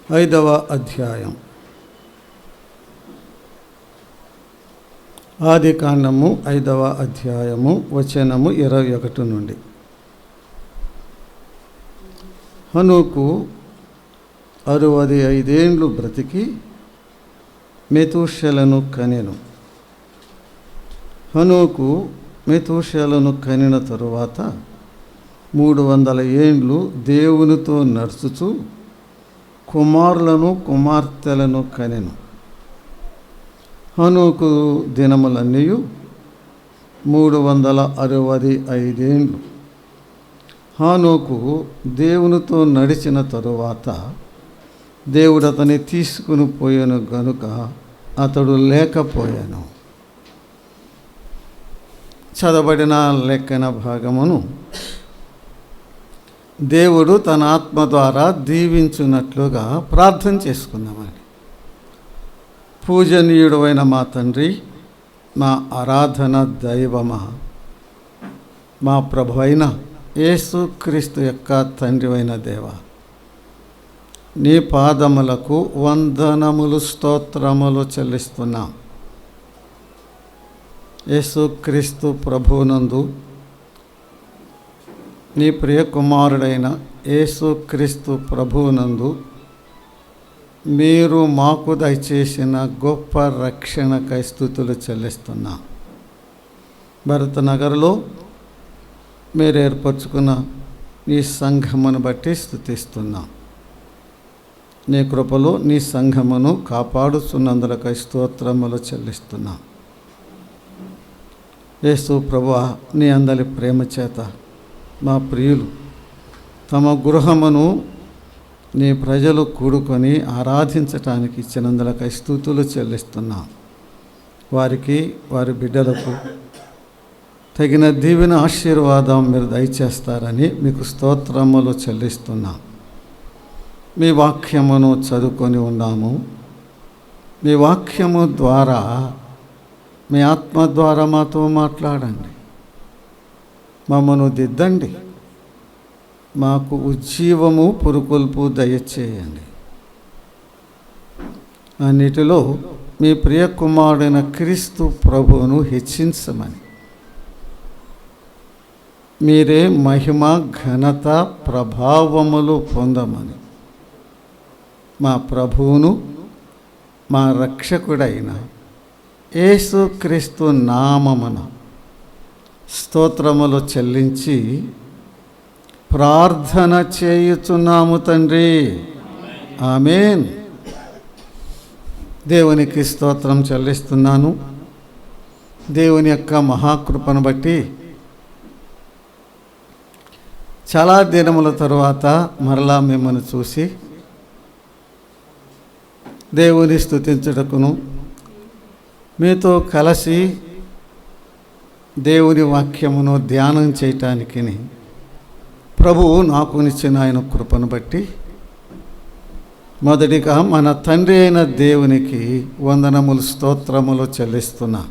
5వ అధ్యాయం. ఆదికాండము 5వ అధ్యాయము వచనము 21 నుండి. హనోకు 65 ఏండ్లు బ్రతికి మెతూషెలను కనెను. హనోకు మెతూషెలను కనిన తరువాత 300 ఏండ్లు దేవునితో నడుచుచు కుమారులను కుమార్తెలను కనెను. హనోకు దినములన్నీ 365 ఏండ్లు. హనోకు దేవునితో నడిచిన తరువాత దేవుడు అతన్ని తీసుకుని పోయాను గనుక అతడు లేకపోయాను. చదవబడిన లేఖన భాగమును దేవుడు తన ఆత్మ ద్వారా దీవించున్నట్లుగా ప్రార్థన చేసుకుందామని. పూజనీయుడైన మా తండ్రి, మా ఆరాధన దైవమా, మా ప్రభు అయిన యేసుక్రీస్తు యొక్క తండ్రి అయిన దేవ, నీ పాదములకు వందనములు స్తోత్రములు చెల్లిస్తున్నాం. యేసుక్రీస్తు ప్రభువునందు నీ ప్రియ కుమారుడైన యేసుక్రీస్తు ప్రభువునందు మీరు మాకు దయచేసిన గొప్ప రక్షణకై స్తుతులు చెల్లిస్తున్నాం. భరతనగర్లో మీరు ఏర్పరచుకున్న నీ సంఘమును బట్టి స్తుతిస్తున్నాం. నీ కృపలో నీ సంఘమును కాపాడుతున్నందులకై స్తోత్రములు చెల్లిస్తున్నాం. యేసు ప్రభువా, నీ అందరి ప్రేమ చేత మా ప్రియులు తమ గృహమును నీ ప్రజలు కూడుకొని ఆరాధించటానికి ఇచ్చినందులకై స్తుతులు చెల్లిస్తున్నాం. వారికి, వారి బిడ్డలకు తగిన దీవెన ఆశీర్వాదం మీరు దయచేస్తారని మీకు స్తోత్రములు చెల్లిస్తున్నాం. మీ వాక్యమును చదువుకొని ఉన్నాము. మీ వాక్యము ద్వారా, మీ ఆత్మ ద్వారా మాతో మాట్లాడండి, మమ్మను దిద్దండి, మాకు ఉజ్జీవము పురుకొల్పు దయచేయండి. అన్నిటిలో మీ ప్రియ కుమారుడైన క్రీస్తు ప్రభువును హెచ్చించమని, మీరే మహిమ ఘనత ప్రభావములు పొందమని మా ప్రభువును మా రక్షకుడైన యేసుక్రీస్తు నామమున స్తోత్రములు చెల్లించి ప్రార్థన చేయుచున్నాము తండ్రి. ఆమేన్. దేవునికి స్తోత్రం చెల్లిస్తున్నాను. దేవుని యొక్క మహాకృపను బట్టి చాలా దినముల తరువాత మరలా మిమ్మల్ని చూసి దేవుని స్తుతించుటకును, మీతో కలిసి దేవుని వాక్యమును ధ్యానం చేయటానికి ప్రభువు నాకు ఇచ్చిన ఆయన కృపను బట్టి మొదటిగా మన తండ్రి అయిన దేవునికి వందనములు స్తోత్రములు చెల్లిస్తున్నా.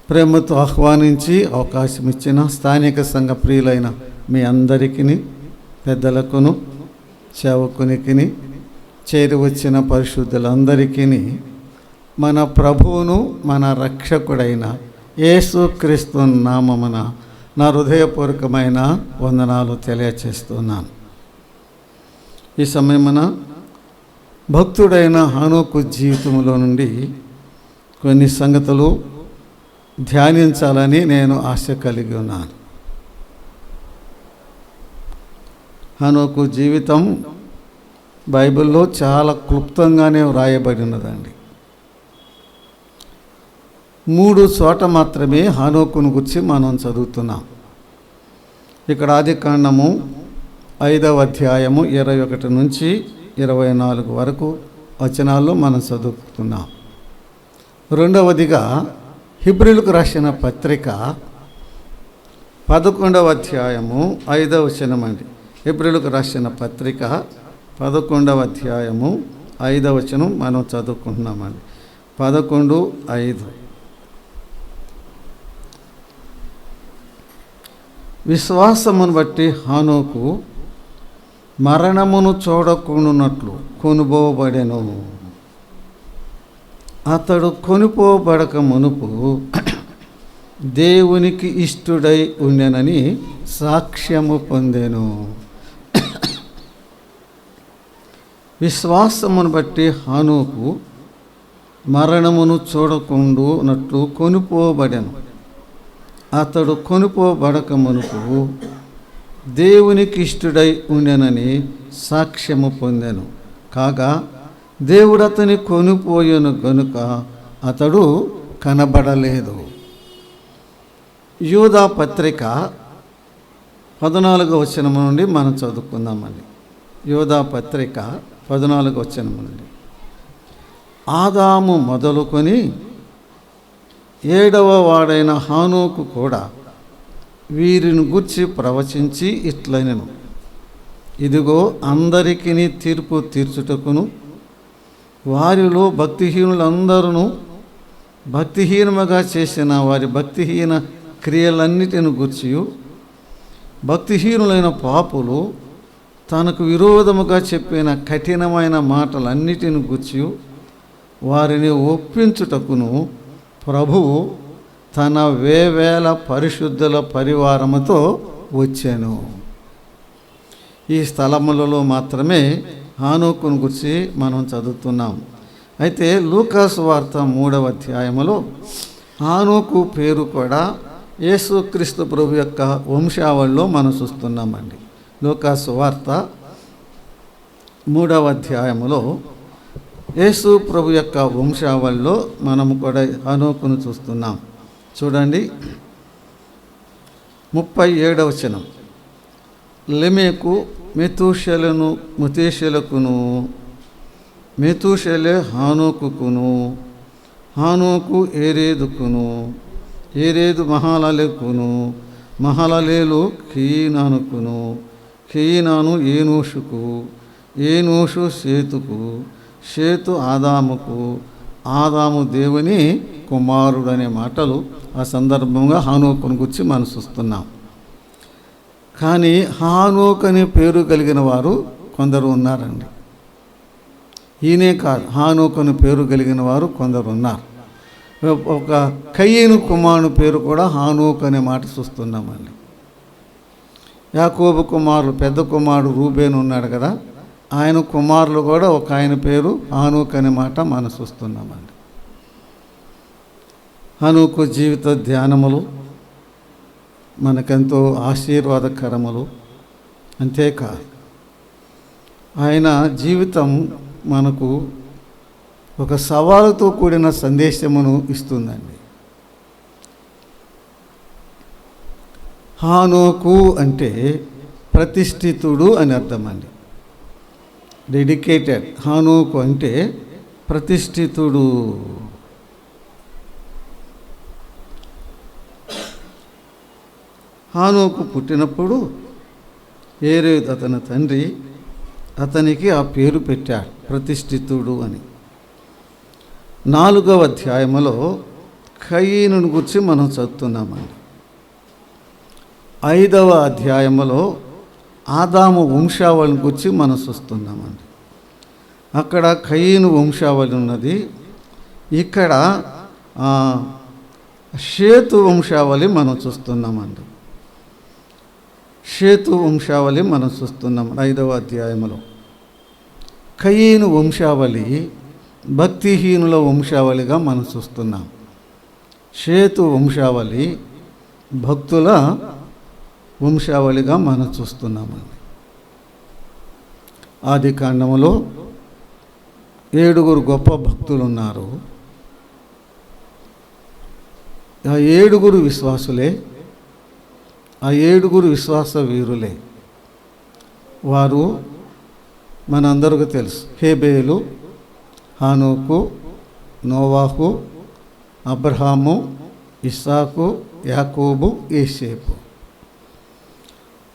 ప్రేమతో ఆహ్వానించి అవకాశం ఇచ్చిన స్థానిక సంఘ ప్రియులైన మీ అందరికీ, పెద్దలకును సేవకునికి, చేరి వచ్చిన పరిశుద్ధులందరికీ మన ప్రభువును మన రక్షకుడైన యేసుక్రీస్తు నామమున నా హృదయపూర్వకమైన వందనాలు తెలియచేస్తున్నాను. ఈ సమయమున భక్తుడైన హనోకు జీవితంలో నుండి కొన్ని సంగతులు ధ్యానించాలని నేను ఆశ కలిగి ఉన్నాను. హనోకు జీవితం బైబిల్లో చాలా క్లుప్తంగానే వ్రాయబడి ఉన్నదండి. 3 చోట మాత్రమే హనోకును గురించి మనం చదువుతున్నాం. ఇక్కడ ఆదికాండము 5వ అధ్యాయము 21 నుంచి 24 వరకు వచనాల్లో మనం చదువుతున్నాం. రెండవదిగా హెబ్రీయులకు రాసిన పత్రిక 11వ అధ్యాయము 5వ వచనం అండి. హెబ్రీయులకు రాసిన పత్రిక 11వ అధ్యాయము 5వ వచనం మనం చదువుకుంటున్నామండి. 11:5. విశ్వాసమును బట్టి హనోకు మరణమును చూడకుండానట్లు కొనుపోబడెను. అతడు కొనుపోబడక మునుపు దేవునికి ఇష్టుడై ఉండెనని సాక్ష్యము పొందెను. విశ్వాసమును బట్టి హానోకు మరణమును చూడకుండానట్లు కొనుపోబడెను. అతడు కొనుపోబడక మునుపు దేవునికి ఇష్టుడై ఉండెనని సాక్ష్యము పొందెను. కాగా దేవుడు అతని కొనుపోయెను గనుక అతడు కనబడలేదు. యూదా పత్రిక 14వ వచనం నుండి మనం చదువుకుందామండి. యూదా పత్రిక 14వ వచనం నుండి. ఆదాము మొదలుకొని 7వ వాడైన హానోకు కూడా వీరిని గూర్చి ప్రవచించి ఇట్లనెను. ఇదిగో అందరికీ తీర్పు తీర్చుటకును వారిలో భక్తిహీనులందరూ భక్తిహీనముగా చేసిన వారి భక్తిహీన క్రియలన్నిటిని గూర్చి భక్తిహీనులైన పాపులు తనకు విరోధముగా చెప్పిన కఠినమైన మాటలన్నిటిని గూర్చి వారిని ఒప్పించుటకును ప్రభువు తన వేవేల పరిశుద్ధుల పరివారముతో వచ్చాను. ఈ స్థలములలో మాత్రమే హానోకును గురించి మనం చదువుతున్నాం. అయితే లూకాసు వార్త 3వ అధ్యాయములో హానోకు పేరు కూడా యేసుక్రీస్తు ప్రభు యొక్క వంశావళిలో మనం చూస్తున్నామండి. లూకాసు వార్త 3వ అధ్యాయములో యేసు ప్రభు యొక్క వంశావళిలో మనము కూడా హానోకును చూస్తున్నాం. చూడండి 37వ వచనం. లెమెకు మెతూషెలకును, మెతూషెలే హానోకును, హానోకు ఏరేదుకును, ఏరేదు మహాలలేకును, మహాలలేలు కీనానుకును, కీనాను ఏనోషుకు, ఏనోషు సేతుకు, సేతు ఆదాముకు, ఆదాము దేవుని కుమారుడు అనే మాటలు ఆ సందర్భంగా హానోకును గురించి మనం చూస్తున్నాం. కానీ హానోకు అనే పేరు కలిగిన వారు కొందరు ఉన్నారండి. ఈయనే కాదు, హానోకు అనే పేరు కలిగిన వారు కొందరు ఉన్నారు. ఒక కయీను కుమారుని పేరు కూడా హానోకు అనే మాట చూస్తున్నామండి. యాకోబు కుమారులు పెద్ద కుమారుడు రూబేను ఉన్నాడు కదా, ఆయన కుమారులు కూడా ఒక ఆయన పేరు హానోకు అనే మాట మనం చూస్తున్నామండి. హానోకు జీవిత ధ్యానములు మనకెంతో ఆశీర్వాదకరములు. అంతేకాదు ఆయన జీవితం మనకు ఒక సవాలుతో కూడిన సందేశమును ఇస్తుందండి. హానోకు అంటే ప్రతిష్ఠితుడు అని అర్థం అండి. డెడికేటెడ్. హానోకు అంటే ప్రతిష్ఠితుడు. హానోకు పుట్టినప్పుడు ఏరేదు అతని తండ్రి అతనికి ఆ పేరు పెట్టాడు, ప్రతిష్ఠితుడు అని. 4వ అధ్యాయములో కయీనుని గురించి మనం చదువుతున్నామండి. 5వ అధ్యాయములో ఆదాము వంశావళిని గురించి మనం చూస్తున్నామండి. అక్కడ కయీను వంశావళి ఉన్నది, ఇక్కడ సేతు వంశావళి మనం చూస్తున్నామండి. సేతు వంశావళి మనం చూస్తున్నాం 5వ అధ్యాయంలో. కయీను వంశావళి భక్తిహీనుల వంశావళిగా మనం చూస్తున్నాం. సేతు వంశావళి భక్తుల వంశావళిగా మనం చూస్తున్నామండి. ఆది కాండములో 7 గొప్ప భక్తులు ఉన్నారు. ఆ 7 విశ్వాసులే, ఆ 7 విశ్వాస వీరులే. వారు మనందరికీ తెలుసు. హేబేలు, హానోకు, నోవాహు, అబ్రహాము, ఇస్సాకు, యాకోబు, యోసేపు.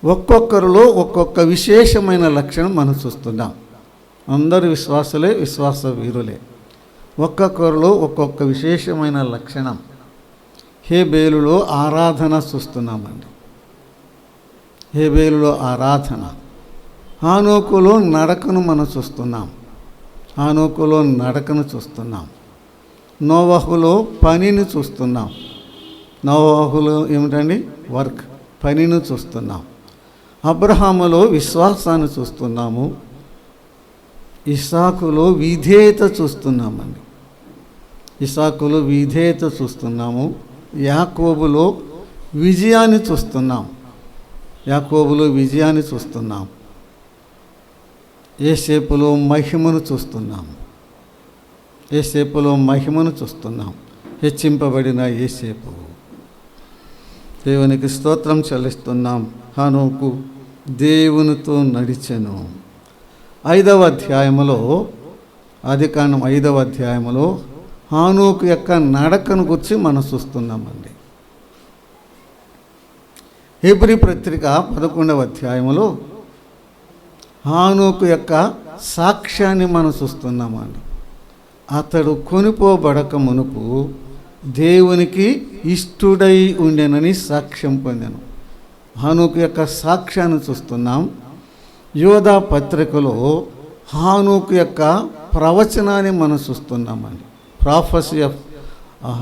ఒక్కొక్కరిలో ఒక్కొక్క విశేషమైన లక్షణం మనం చూస్తున్నాం. అందరు విశ్వాసులే, విశ్వాస వీరులే. ఒక్కొక్కరిలో ఒక్కొక్క విశేషమైన లక్షణం. హేబేలులో ఆరాధన చూస్తున్నామండి. హేబేలులో ఆరాధన. హానోకులో నడకను మనం చూస్తున్నాం. హానోకులో నడకను చూస్తున్నాం. నోవహులో పనిని చూస్తున్నాం. నోవహులో ఏమిటండి? వర్క్, పనిని చూస్తున్నాం. అబ్రహాములో విశ్వాసాన్ని చూస్తున్నాము. ఇస్సాకులో విధేయత చూస్తున్నామండి. ఇస్సాకులో విధేయత చూస్తున్నాము. యాకోబులో విజయాన్ని చూస్తున్నాం. యాకోబులో విజయాన్ని చూస్తున్నాం. యోసేపులో మహిమను చూస్తున్నాం. యోసేపులో మహిమను చూస్తున్నాం. హెచ్చింపబడిన యోసేపు. దేవునికి స్తోత్రం చెల్లిస్తున్నాం. హానోకు దేవునితో నడిచెను. 5వ అధ్యాయములో, ఆదికాండం 5వ అధ్యాయములో హానోకు యొక్క నడకను గురించి మనం చూస్తున్నామండి. హెబ్రీ పత్రిక 11వ అధ్యాయములో హానోకు యొక్క సాక్ష్యాన్ని మనం చూస్తున్నామండి. అతడు కొనిపోబడక మునుపు దేవునికి ఇష్టుడై ఉండెనని సాక్ష్యం పొందాను. హానోకు యొక్క సాక్ష్యాన్ని చూస్తున్నాం. యోధా పత్రికలో హానోకు యొక్క ప్రవచనాన్ని మనం చూస్తున్నామండి. Prophecy of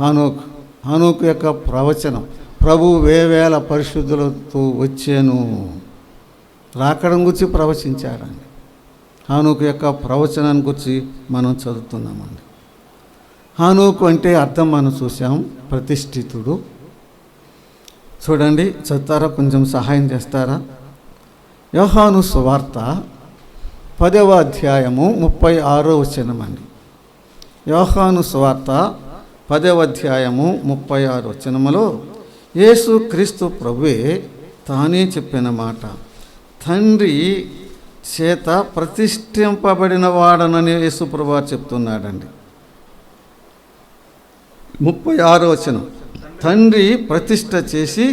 Enoch. హానోకు యొక్క ప్రవచనం. ప్రభు వేవేల పరిశుద్ధులతో వచ్చాను, రాకడం గురించి ప్రవచించాడండి. హానోకు యొక్క ప్రవచనాన్ని గురించి మనం చదువుతున్నామండి. హానోకు అంటే అర్థం మనం చూసాం, ప్రతిష్ఠితుడు. చూడండి, చదువుతారా? కొంచెం సహాయం చేస్తారా? యోహాను సువార్త 10వ అధ్యాయము 36వ వచనం అండి. యోహాను సువార్త 10వ అధ్యాయము 36వ వచనములో యేసు క్రీస్తు ప్రభువే తానే చెప్పిన మాట, తండ్రి చేత ప్రతిష్ఠింపబడిన వాడనని యేసు ప్రభువు చెప్తున్నాడండి. 36వ వచనం, తండ్రి ప్రతిష్ఠ చేసి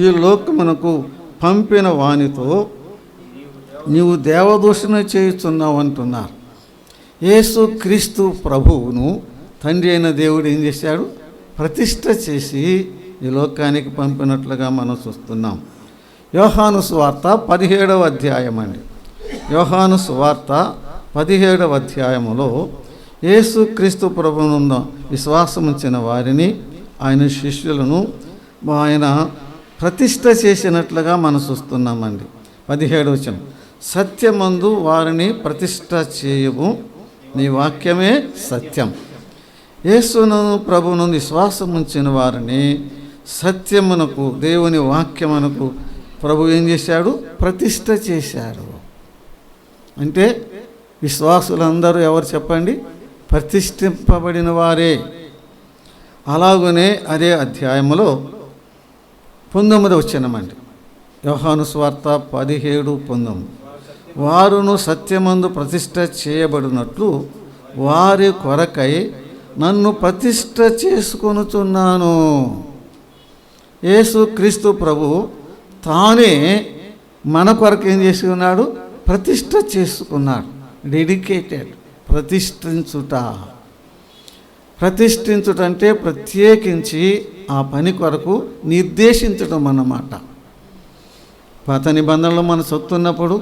ఈ లోకమునకు పంపిన వానితో నీవు దేవదూషణ చేయుచున్నావు అంటున్నారు. యేసు క్రీస్తు ప్రభువును తండ్రి అయిన దేవుడు ఏం చేశాడు? ప్రతిష్ఠ చేసి ఈ లోకానికి పంపినట్లుగా మనం చూస్తున్నాం. యోహాను సువార్త 17వ అధ్యాయం అండి. యోహాను సువార్త 17వ అధ్యాయములో యేసు క్రీస్తు ప్రభువును విశ్వాసం ఉంచిన వారిని, ఆయన శిష్యులను ఆయన ప్రతిష్ఠ చేసినట్లుగా మనం చూస్తున్నామండి. 17వ వచనం, సత్యమందు వారిని ప్రతిష్ఠ చేయము, నీ వాక్యమే సత్యం. యేసును ప్రభువును విశ్వాసం ఉంచిన వారిని సత్యమునకు, దేవుని వాక్యమునకు ప్రభు ఏం చేశాడు? ప్రతిష్ఠ చేశాడు. అంటే విశ్వాసులందరూ ఎవరు చెప్పండి? ప్రతిష్ఠింపబడిన వారే. అలాగనే అదే అధ్యాయములో 19వ వచనమండి. యోహాను సువార్త 17:19, వారును సత్యమందు ప్రతిష్ఠ చేయబడినట్లు వారి కొరకై నన్ను ప్రతిష్ఠ చేసుకొనుచున్నాను. యేసు క్రీస్తు ప్రభు తానే మన కొరకు ఏం చేసుకున్నాడు? ప్రతిష్ఠ చేసుకున్నాడు. డెడికేటెడ్. ప్రతిష్ఠించుట అంటే ప్రత్యేకించి ఆ పని కొరకు నిర్దేశించడం అన్నమాట. పాత నిబంధనలో మనం చదువుతున్నప్పుడు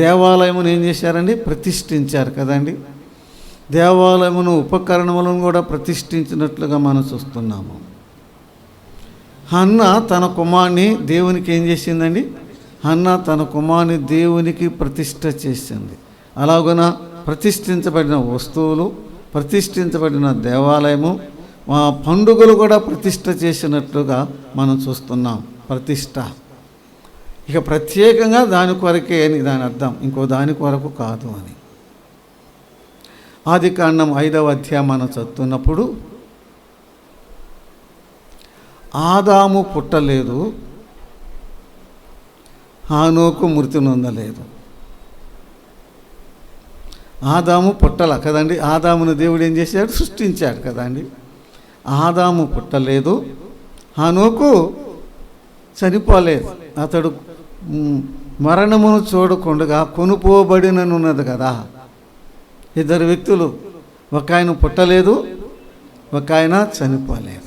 దేవాలయమును ఏం చేశారండి? ప్రతిష్ఠించారు కదండి. దేవాలయమును ఉపకరణములను కూడా ప్రతిష్ఠించినట్లుగా మనం చూస్తున్నాము. హన్న తన కుమారుని దేవునికి ఏం చేసిందండి? హన్న తన కుమారుని దేవునికి ప్రతిష్ఠ చేసింది. అలాగున ప్రతిష్ఠించబడిన వస్తువులు, ప్రతిష్ఠించబడిన దేవాలయము, పండుగలు కూడా ప్రతిష్ఠ చేసినట్లుగా మనం చూస్తున్నాం. ప్రతిష్ఠ ఇక ప్రత్యేకంగా దాని కొరకే అని దాని అర్థం, ఇంకో దాని కొరకు కాదు అని. ఆదికాండం 5వ అధ్యాయం మనం చదువుతున్నప్పుడు ఆదాము పుట్టలేదు, హానోకు మృతి నొందలేదు. ఆదాము పుట్టల కదండి. ఆదామును దేవుడు ఏం చేశాడు? సృష్టించాడు కదండి. ఆదాము పుట్టలేదు, హానోకు చనిపోలేదు. అతడు మరణమును చూడకుండా కొనుపోబడిననున్నది కదా. ఇద్దరు వ్యక్తులు, ఒక ఆయన పుట్టలేదు, ఒక ఆయన చనిపోలేదు.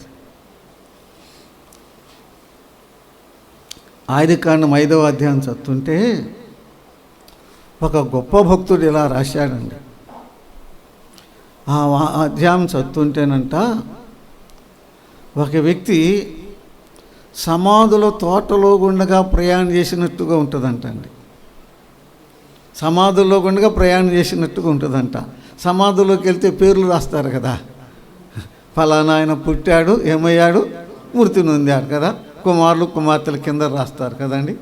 ఆదికాండం 5వ అధ్యాయం చదువుతుంటే ఒక గొప్ప భక్తుడు ఇలా రాశాడండి. ఆ అధ్యాయం చదువుతుంటేనంట, ఒక వ్యక్తి సమాధుల తోటలో గుండగా ప్రయాణం చేసినట్టుగా ఉంటుందంటండి. సమాధుల్లో గుండగా ప్రయాణం చేసినట్టుగా ఉంటుందంట. సమాధుల్లోకి వెళ్తే పేర్లు రాస్తారు కదా, ఫలానా ఆయన పుట్టాడు, ఏమయ్యాడు, మృతి నొందాడు కదా, కుమారులు కుమార్తెల కింద రాస్తారు కదండి.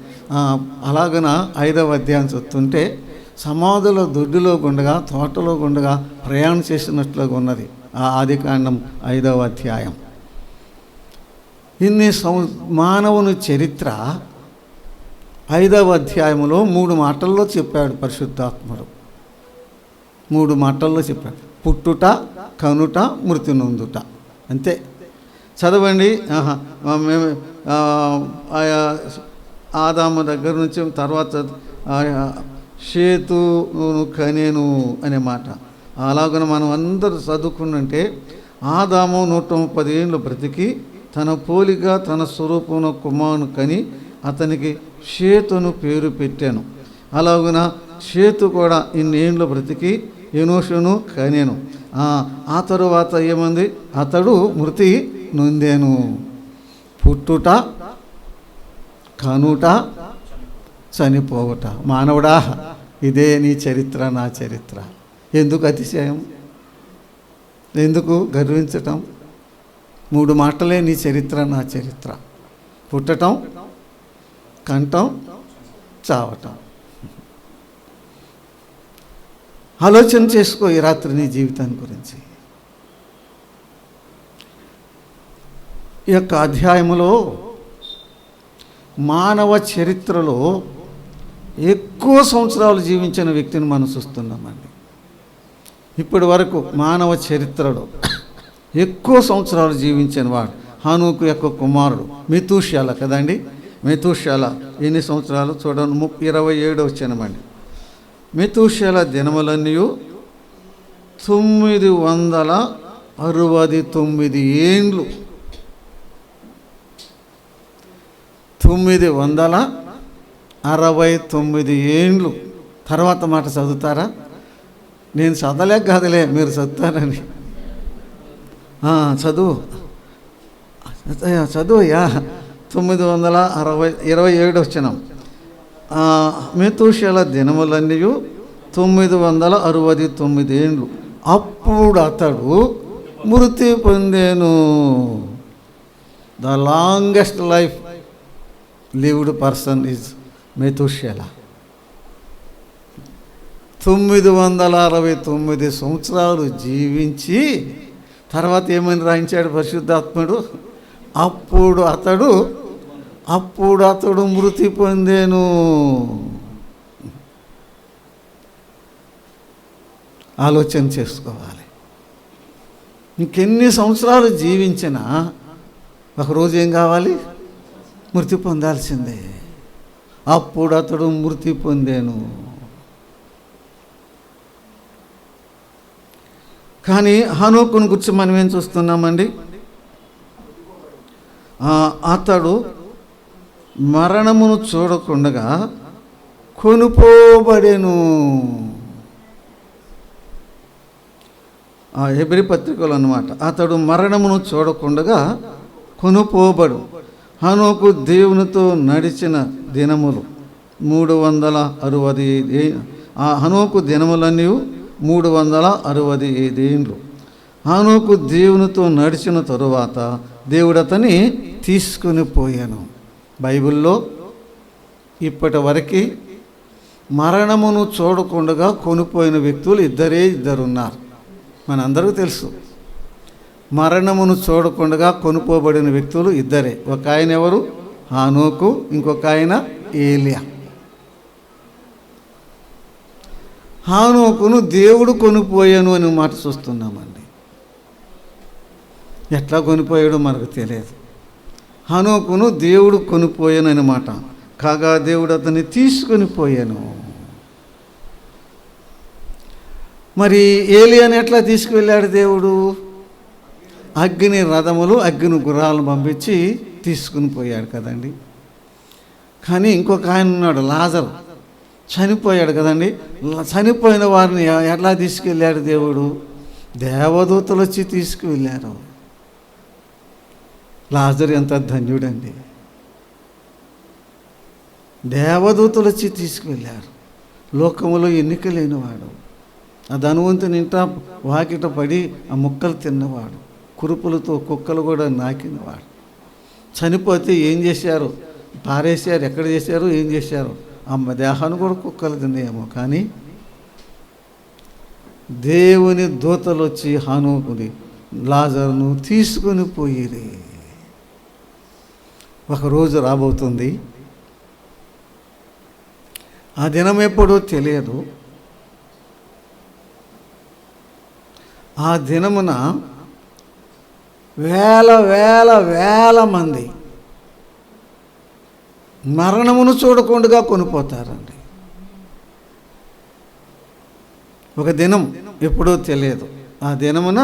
అలాగన 5వ అధ్యాయం చదువుతుంటే సమాధుల దొడ్డిలో గుండగా తోటలో గుండగా ప్రయాణం చేసినట్లుగా ఉన్నది ఆ ఆదికాండం 5వ అధ్యాయం. ఇన్ని మానవుని చరిత్ర 5వ అధ్యాయంలో 3 మాటల్లో చెప్పాడు పరిశుద్ధాత్ముడు. 3 మాటల్లో చెప్పాడు. పుట్టుట, కనుట, మృతి నొందుట. అంతే. చదవండి. మేము ఆదాము దగ్గర నుంచి తర్వాత షేతును కనేను అనే మాట. అలాగన మనం అందరూ చదువుకుంటే ఆదాము 130 ఏళ్ళు బ్రతికి తన పోలిక తన స్వరూపమున కుమారుని కని అతనికి షేతును పేరు పెట్టాను. అలాగున షేతు కూడా ఇన్నేళ్ళు బ్రతికి ఎనోషును కనేను. ఆ తరువాత ఏమంది? అతడు మృతి నొందేను. పుట్టుట, కనుట, చనిపోవుట. మానవుడా, ఇదే నీ చరిత్ర, నా చరిత్ర. ఎందుకు అతిశయం? ఎందుకు గర్వించటం? 3 మాటలే నీ చరిత్ర, నా చరిత్ర. పుట్టటం, కంటం, చావటం. ఆలోచన చేసుకో ఈ రాత్రి నీ జీవితాన్ని గురించి. ఈ యొక్క అధ్యాయంలో మానవ చరిత్రలో ఎక్కువ సంవత్సరాలు జీవించిన వ్యక్తిని మనం చూస్తున్నామండి. ఇప్పటి వరకు మానవ చరిత్రలో ఎక్కువ సంవత్సరాలు జీవించిన వాడు హనోకు యొక్క కుమారుడు మెతూషెల కదండి. మెతూషెల ఎన్ని సంవత్సరాలు చూడండి, 27 వచ్చానమండి. మెతూషెల దినములన్నీ 969 ఏండ్లు. 969 ఏండ్లు. తర్వాత మాట చదువుతారా? నేను చదవలేక కాదులే, మీరు చదువుతారని. చదువుయా 927 వచ్చినాం. మెతూషెల దినములన్నీ 969 ఏండ్లు. అప్పుడు అతడు మృతి పొందేను. The longest life lived person is Methuselah. 969 సంవత్సరాలు జీవించి తర్వాత ఏమని రాయించాడు పరిశుద్ధాత్ముడు? అప్పుడు అతడు మృతి పొందేను. ఆలోచన చేసుకోవాలి. ఇంకెన్ని సంవత్సరాలు జీవించినా ఒకరోజు ఏం కావాలి? మృతి పొందాల్సిందే. అప్పుడు అతడు మృతి పొందేను. కానీ హనోకును గురించి మనం ఏం చూస్తున్నామండి? అతడు మరణమును చూడకుండగా కొనుపోబడెను. హెబ్రీ పత్రికలు అన్నమాట. అతడు మరణమును చూడకుండగా కొనుపోబడు. హనోకు దేవునితో నడిచిన దినములు 360. హనోకు దినములన్నీ 365 ఏండ్లు. హనోకు దేవునితో నడిచిన తరువాత దేవుడు అతన్ని తీసుకుని పోయాను. బైబిల్లో ఇప్పటి వరకు మరణమును చూడకుండా కొనిపోయిన వ్యక్తులు ఇద్దరు ఉన్నారు. మనందరికీ తెలుసు. మరణమును చూడకుండా కొనుపోబడిన వ్యక్తులు ఇద్దరే. ఒక ఆయన ఎవరు? హనోకు. ఇంకొక ఆయన ఏలియా. హనోకును దేవుడు కొనిపోయాను అనే మాట చూస్తున్నామండి. ఎట్లా కొనిపోయాడో మనకు తెలియదు. హనోకును దేవుడు కొనిపోయాను అనే మాట. కాగా దేవుడు అతన్ని తీసుకొని పోయాను. మరి ఏలియాని ఎట్లా తీసుకువెళ్ళాడు దేవుడు? అగ్ని రథములు, అగ్ని గుర్రాలను పంపించి తీసుకుని పోయాడు కదండి. కానీ ఇంకొక ఆయన ఉన్నాడు, లాజరు. చనిపోయాడు కదండి. చనిపోయిన వారిని ఎలా తీసుకెళ్ళాడు దేవుడు? దేవదూతలు వచ్చి తీసుకువెళ్ళారు. లాజరు ఎంత ధన్యుడండి. దేవదూతలు వచ్చి తీసుకువెళ్ళారు. లోకములో ఎన్నిక లేనివాడు, ఆ ధనవంతుని ఇంట వాకిట పడి ఆ ముక్కలు తిన్నవాడు, కురుపులతో కుక్కలు కూడా నాకినవాడు. చనిపోతే ఏం చేశారు? పారేశారు. ఎక్కడ చేశారు? ఏం చేశారు? అమ్మ దేహాన్ని కూడా కుక్కలు తిన్నాయేమో, కానీ దేవుని దూతలు వచ్చి హానోకుని లాజరును తీసుకొని పోయిరి. ఒకరోజు రాబోతుంది, ఆ దినం ఎప్పుడో తెలియదు. ఆ దినమున వేల వేల వేల మంది మరణమును చూడకుండా కొనిపోతారండి. ఒక దినం ఎప్పుడో తెలియదు. ఆ దినమున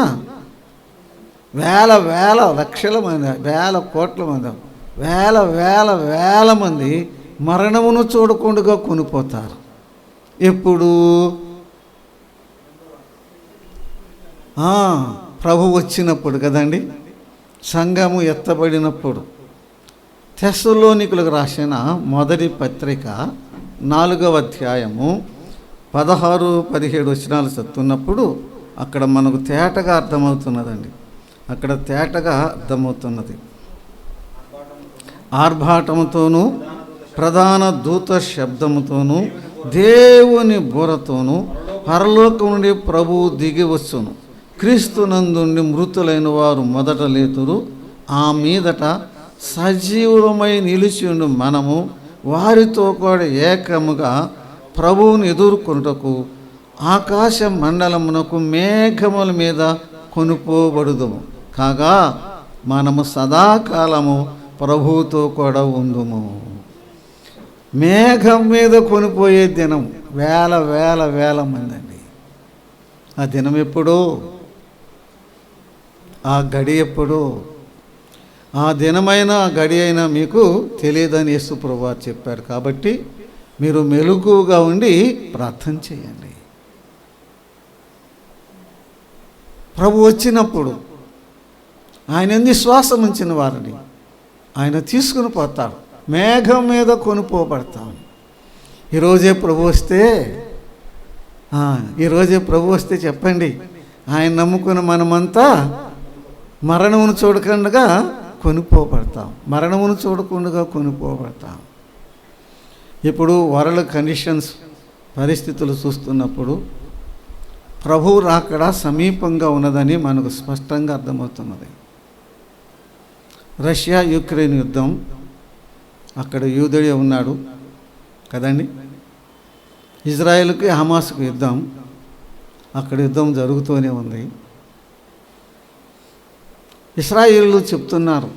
వేల వేల లక్షల మంది, వేల కోట్ల మంది, వేల వేల వేల మంది మరణమును చూడకుండా కొనిపోతారు. ఎప్పుడు? ప్రభు వచ్చినప్పుడు కదండి, సంఘము ఎత్తబడినప్పుడు. తెస్సలోనికులకు రాసిన మొదటి పత్రిక 4వ అధ్యాయము 16-17 వచనాలు చదువుతున్నప్పుడు అక్కడ మనకు తేటగా అర్థమవుతున్నదండి. అక్కడ తేటగా అర్థమవుతున్నది. ఆర్భాటముతోనూ ప్రధాన దూత శబ్దముతోనూ దేవుని బూరతోనూ పరలోకం నుండి ప్రభువు దిగి వచ్చును. క్రీస్తునందుండి మృతులైన వారు మొదట లేతురు. ఆ మీదట సజీవులమై నిలిచిండు మనము వారితో కూడా ఏకముగా ప్రభువుని ఎదుర్కొనుటకు ఆకాశ మండలమునకు మేఘముల మీద కొనుపోబడుదుము. కాగా మనము సదాకాలము ప్రభువుతో కూడా ఉందుము. మేఘం మీద కొనిపోయే దినం వేల వేల వేల మంది అండి. ఆ దినం ఎప్పుడో, ఆ గడి ఎప్పుడో, ఆ దినమైన ఆ గడి అయినా మీకు తెలియదని యేసు ప్రభువు చెప్పారు. కాబట్టి మీరు మెలకువగా ఉండి ప్రార్థన చేయండి. ప్రభు వచ్చినప్పుడు ఆయన విశ్వాసం ఉంచిన వారిని ఆయన తీసుకుని పోతాడు. మేఘం మీద కొనుపోబడతాం. ఈరోజే ప్రభు వస్తే చెప్పండి, ఆయన నమ్ముకున్న మనమంతా మరణమును చూడకుండా కొనుపోబడతాం. మరణమును చూడకుండా కొనుపోబడతాం. ఇప్పుడు వరల్డ్ కండిషన్స్, పరిస్థితులు చూస్తున్నప్పుడు ప్రభువు రాకడ సమీపంగా ఉన్నదని మనకు స్పష్టంగా అర్థమవుతున్నది. రష్యా యుక్రెయిన్ యుద్ధం, అక్కడ యూదుడే ఉన్నాడు కదండి. ఇజ్రాయెల్కి హమాస్కు యుద్ధం, అక్కడ యుద్ధం జరుగుతూనే ఉంది. ఇశ్రాయేలు చెప్తున్నారు,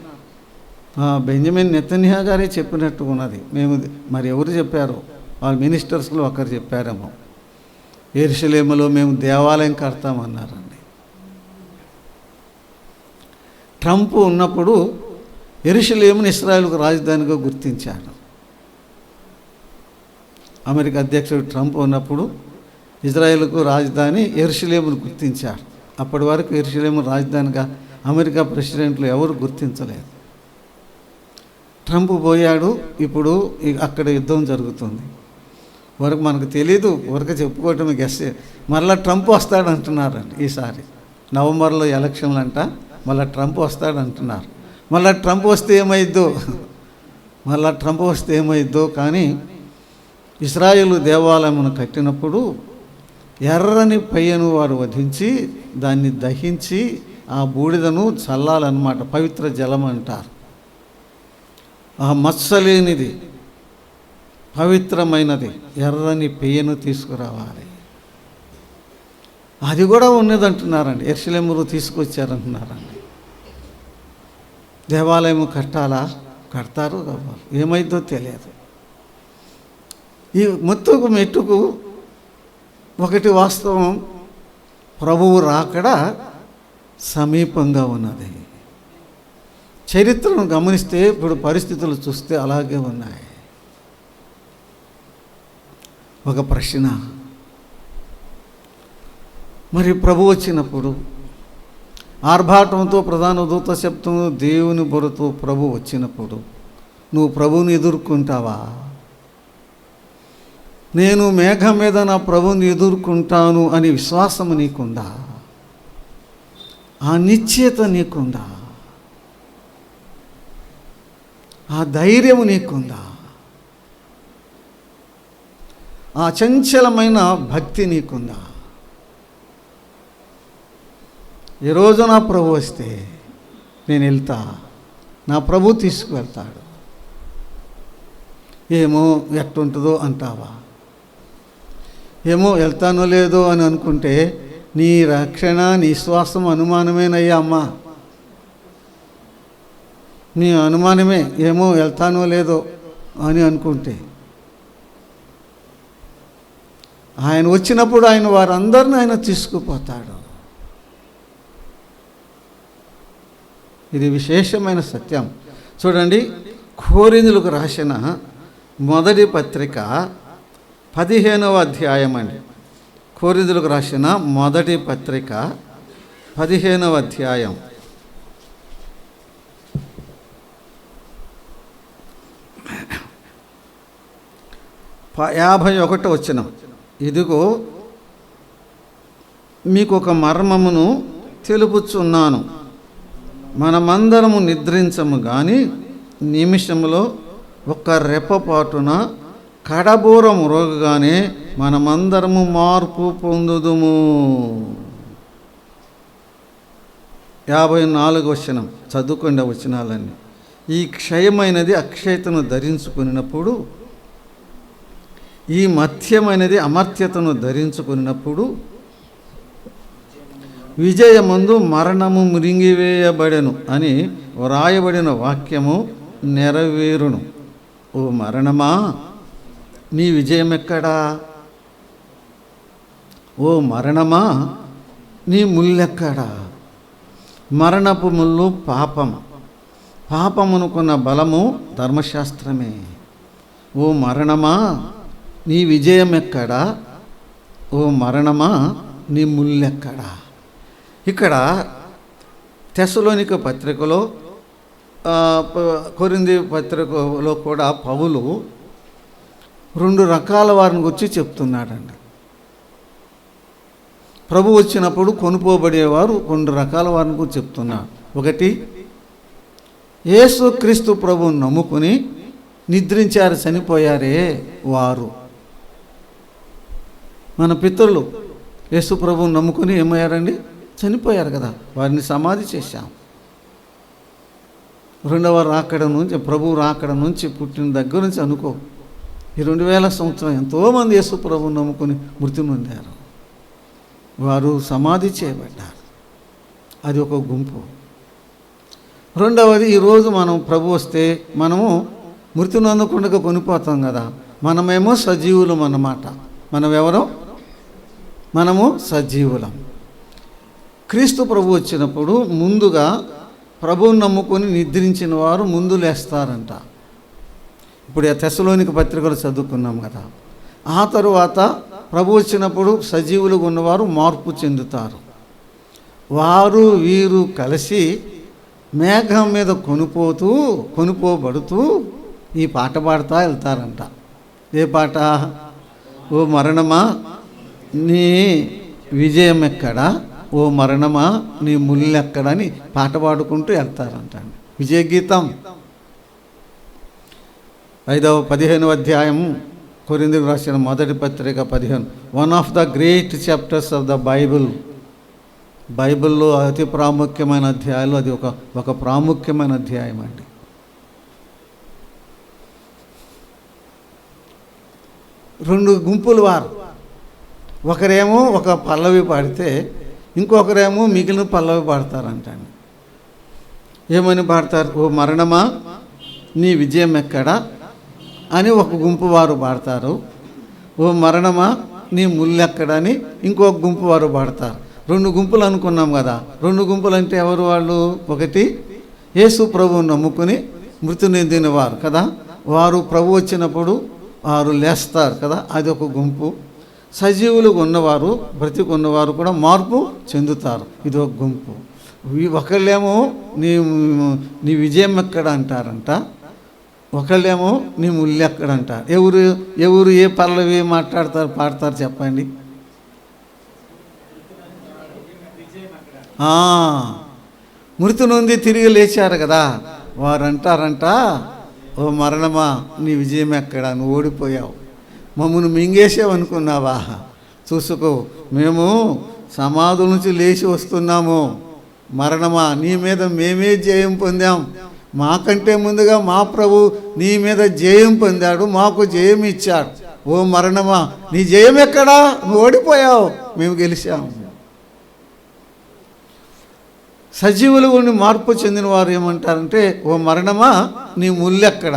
బెంజమిన్ నెతన్యాహు గారే చెప్పినట్టు ఉన్నది. మేము మరి ఎవరు చెప్పారో, వాళ్ళ మినిస్టర్స్లో ఒకరు చెప్పారేమో, యెరూషలేములో మేము దేవాలయం కడతామన్నారండి. ట్రంప్ ఉన్నప్పుడు యెరూషలేమును ఇశ్రాయేలుకు రాజధానిగా గుర్తించాడు. అమెరికా అధ్యక్షుడు ట్రంప్ ఉన్నప్పుడు ఇజ్రాయేలుకు రాజధాని యెరూషలేమును గుర్తించాడు. అప్పటి వరకు యెరూషలేము రాజధానిగా అమెరికా ప్రెసిడెంట్లు ఎవరు గుర్తించలేదు. ట్రంప్ పోయాడు, ఇప్పుడు అక్కడ యుద్ధం జరుగుతుంది. వరకు మనకు తెలీదు, వరకు చెప్పుకోవటం గెస్. మళ్ళీ ట్రంప్ వస్తాడంటున్నారండి. ఈసారి నవంబర్లో ఎలక్షన్లు అంట, మళ్ళీ ట్రంప్ వస్తాడంటున్నారు. మళ్ళీ ట్రంప్ వస్తే ఏమైద్దో కానీ ఇశ్రాయేలు దేవాలయమును కట్టినప్పుడు ఎర్రని పెయ్యను వాడు వధించి దాన్ని దహించి ఆ బూడిదను చల్లాలన్నమాట. పవిత్ర జలం అంటారు. ఆ మత్సలేనిది, పవిత్రమైనది ఎర్రని పెయ్యను తీసుకురావాలి. అది కూడా ఉన్నదంటున్నారండి. యెరూషలేములో తీసుకొచ్చారంటున్నారండి. దేవాలయం కట్టాలా? కడతారు, ఏమైందో తెలియదు. ఈ మొత్తుకు మెట్టుకు ఒకటి వాస్తవం, ప్రభువు రాకడ సమీపంగా ఉన్నది. చరిత్రను గమనిస్తే ఇప్పుడు పరిస్థితులు చూస్తే అలాగే ఉన్నాయి. ఒక ప్రశ్న. మరి ప్రభు వచ్చినప్పుడు ఆర్భాటంతో ప్రధాన దూత శబ్దము దేవుని బొరతో ప్రభు వచ్చినప్పుడు నువ్వు ప్రభువుని ఎదుర్కొంటావా? నేను మేఘం మీద నా ప్రభువుని ఎదుర్కొంటాను అని విశ్వాసము నీకుందా? ఆ నిశ్చయత నీకుందా? ఆ ధైర్యము నీకుందా? ఆ చంచలమైన భక్తి నీకుందా? ఈరోజు నా ప్రభు వస్తే నేను వెళ్తా, నా ప్రభు తీసుకువెళ్తాడు. ఏమో ఎట్టుంటుందో అంటావా? ఏమో వెళ్తానో లేదో అని అనుకుంటే నీ రక్షణ నీ శ్వాసం అనుమానమేనయ్యా అమ్మా. నీ అనుమానమే, ఏమో వెళ్తానో లేదో అని అనుకుంటే. ఆయన వచ్చినప్పుడు ఆయన వారందరిని ఆయన తీసుకుపోతాడు. ఇది విశేషమైన సత్యం. చూడండి, కొరింథీయులకు రాసిన మొదటి పత్రిక 15వ అధ్యాయం అండి. కొరింథీయులకు రాసిన మొదటి పత్రిక 15వ అధ్యాయం 51వ వచనం. ఇదిగో మీకు ఒక మర్మమును తెలుపుచున్నాను, మనమందరము నిద్రించము కానీ నిమిషములో ఒక్క రెప్పపాటున కడబూర మ్రోగగానే మనమందరము మార్పు పొందుదుము. 54వ వచనం చదువుకోండి వచనాలన్నీ. ఈ క్షయమైనది అక్షయతను ధరించుకున్నప్పుడు, ఈ మత్యమైనది అమర్త్యతను ధరించుకున్నప్పుడు విజయమందు మరణము మృంగివేయబడెను అని వ్రాయబడిన వాక్యము నెరవేరును. ఓ మరణమా, నీ విజయం ఎక్కడా? ఓ మరణమా, నీ ముల్లెక్కడా? మరణపు ముళ్ళు పాపము, పాపమునుకున్న బలము ధర్మశాస్త్రమే. ఓ మరణమా, నీ విజయం ఎక్కడా? ఓ మరణమా, నీ ముల్లెక్కడా? ఇక్కడ తెస్సలోనిక పత్రికలో, కొరింథీ పత్రికలో కూడా పౌలు 2 రకాల వారిని గురించి చెప్తున్నాడండి. ప్రభు వచ్చినప్పుడు కొనుపోబడేవారు 2 రకాల వారిని గురించి చెప్తున్నాడు. ఒకటి, యేసుక్రీస్తు ప్రభువుని నమ్ముకుని నిద్రించారు, చనిపోయారే వారు. మన పితరులు యేసు ప్రభువుని నమ్ముకుని ఏమయ్యారండి? చనిపోయారు కదా, వారిని సమాధి చేశాం. రెండవ రాకడ నుంచి, ప్రభువు రాకడ నుంచి పుట్టిన దగ్గర నుంచి అనుకో, ఈ 2000 సంవత్సరం ఎంతోమంది యేసు ప్రభువుని నమ్ముకుని మృతి పొందారు. వారు సమాధి చేయబడ్డారు. అది ఒక గుంపు. రెండవది, ఈరోజు మనం ప్రభు వస్తే మనము మృతి నొందకుండా కొనిపోతాం కదా, మనమేమో సజీవులం అన్నమాట. మనం ఎవరో? మనము సజీవులం. క్రీస్తు ప్రభు వచ్చినప్పుడు ముందుగా ప్రభువుని నమ్ముకొని నిద్రించిన వారు ముందు లేస్తారంట. ఇప్పుడు తెస్సలోనిక పత్రికలు చదువుకున్నాం కదా. ఆ తరువాత ప్రభు వచ్చినప్పుడు సజీవులుగా ఉన్నవారు మార్పు చెందుతారు. వారు వీరు కలిసి మేఘం మీద కొనుపోబడుతూ ఈ పాట పాడుతూ వెళ్తారంట. ఏ పాట? ఓ మరణమా, నీ విజయం ఎక్కడా? ఓ మరణమా, నీ ముల్లెక్కడని పాట పాడుకుంటూ వెళ్తారంట. విజయ గీతం 15వ అధ్యాయం కొరింథీయులకు రాసిన మొదటి పత్రిక 15. One of the great chapters of the Bible. బైబిల్లో అతి ప్రాముఖ్యమైన అధ్యాయాలు అది ఒక ప్రాముఖ్యమైన అధ్యాయం అండి. రెండు గుంపులు వారు, ఒకరేమో ఒక పల్లవి పాడితే ఇంకొకరేమో మిగిలిన పల్లవి పాడతారంటండి. ఏమని పాడతారు? ఓ మరణమా, నీ విజయం ఎక్కడా అని ఒక గుంపు వారు పాడతారు. ఓ మరణమా, నీ ముల్లెక్కడని ఇంకొక గుంపు వారు పాడతారు. 2 గుంపులు అనుకున్నాం కదా. 2 గుంపులు అంటే ఎవరు వాళ్ళు? ఒకటి, యేసు ప్రభువుని నమ్ముకుని మృతి నొందిన వారు కదా. వారు ప్రభు వచ్చినప్పుడు వారు లేస్తారు కదా, అది ఒక గుంపు. సజీవులుగా ఉన్నవారు, బ్రతికి ఉన్నవారు కూడా మార్పు చెందుతారు, ఇది ఒక గుంపు. ఒకళ్ళేమో నీ నీ విజయం ఎక్కడ అంటారంట, ఒకళ్ళేమో నీ ముళ్ళు ఎక్కడ అంటారు. ఎవరు ఎవరు ఏ పల్లవి మాట్లాడతారు, పాడతారు చెప్పండి. మృతి నొంది తిరిగి లేచారు కదా, వారు అంటారంట, ఓ మరణమా నీ విజయం ఎక్కడ, నువ్వు ఓడిపోయావు, మమ్మల్ని మింగేసావు అనుకున్నావా, చూసుకో మేము సమాధుల నుంచి లేచి వస్తున్నాము, మరణమా నీ మీద మేమే జయం పొందాం, మాకంటే ముందుగా మా ప్రభు నీ మీద జయం పొందాడు, మాకు జయం ఇచ్చాడు, ఓ మరణమా నీ జయం ఎక్కడా, నువ్వు ఓడిపోయావు, మేము గెలిచాము. సజీవులు ఉండి మార్పు చెందిన వారు ఏమంటారంటే, ఓ మరణమా నీ ముల్లెక్కడ,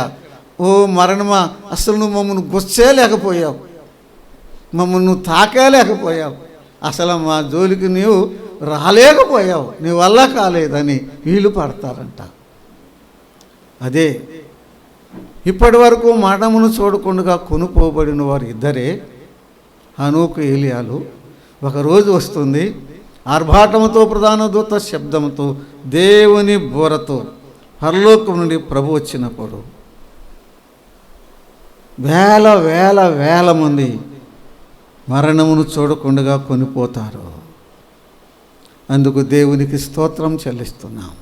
ఓ మరణమా అసలు నువ్వు మమ్మల్ని గుచ్చేయలేకపోయావు, మమ్మల్ని నువ్వు తాకేలేకపోయావు, అసలు మా జోలికి నీవు రాలేకపోయావు, నీ వల్ల కాలేదని వీళ్ళు పడతారంట. అదే ఇప్పటి వరకు మరణమును చూడకుండా కొనుపోబడిన వారు ఇద్దరే, హనోకు ఏలియాలు. ఒకరోజు వస్తుంది, ఆర్భాటముతో ప్రధాన దూత శబ్దముతో దేవుని బోరతో పరలోకం నుండి ప్రభు వచ్చినప్పుడు వేల వేల వేల మంది మరణమును చూడకుండా కొనిపోతారు. అందుకు దేవునికి స్తోత్రం చెల్లిస్తున్నాం.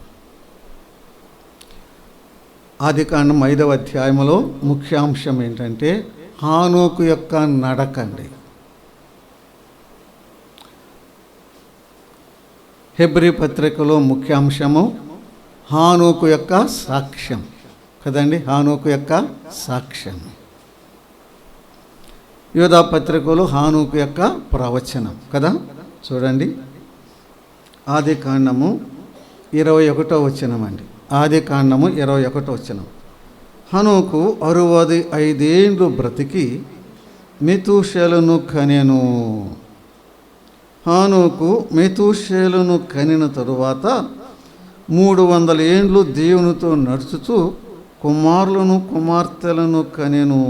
ఆదికాండం 5వ అధ్యాయంలో ముఖ్యాంశం ఏంటంటే హానోకు యొక్క నడకండి. హెబ్రీ పత్రికలో ముఖ్యాంశము హానోకు యొక్క సాక్ష్యం కదండి, హానోకు యొక్క సాక్ష్యం. యోధా పత్రికలో హానోకు యొక్క ప్రవచనం కదా. చూడండి, ఆదికాండము 21వ వచనం అండి. ఆదికాండము 21వ వచనం. హనోకు 65 ఏండ్లు బ్రతికి మెతూషెలను కనెను. హానోకు మెతూషెలను కనిన తరువాత 300 ఏండ్లు దేవునితో నడుచుచు కుమారులను కుమార్తెలను కనెను.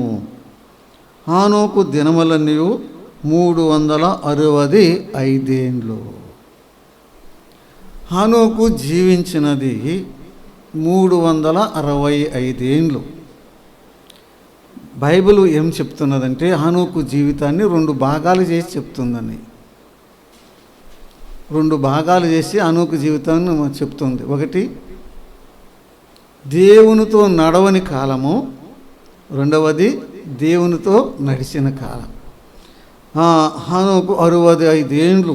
హానోకు దినములన్నీ 365 ఏండ్లు. హానోకు జీవించినది 365 ఏండ్లు. బైబిల్ ఏం చెప్తున్నదంటే హానోకు జీవితాన్ని 2 భాగాలు చేసి చెప్తుందని. 2 భాగాలు చేసి హానోకు జీవితాన్ని చెప్తుంది. ఒకటి దేవునితో నడవని కాలము, రెండవది దేవునితో నడిచిన కాలం. హానోకు 65 ఏండ్లు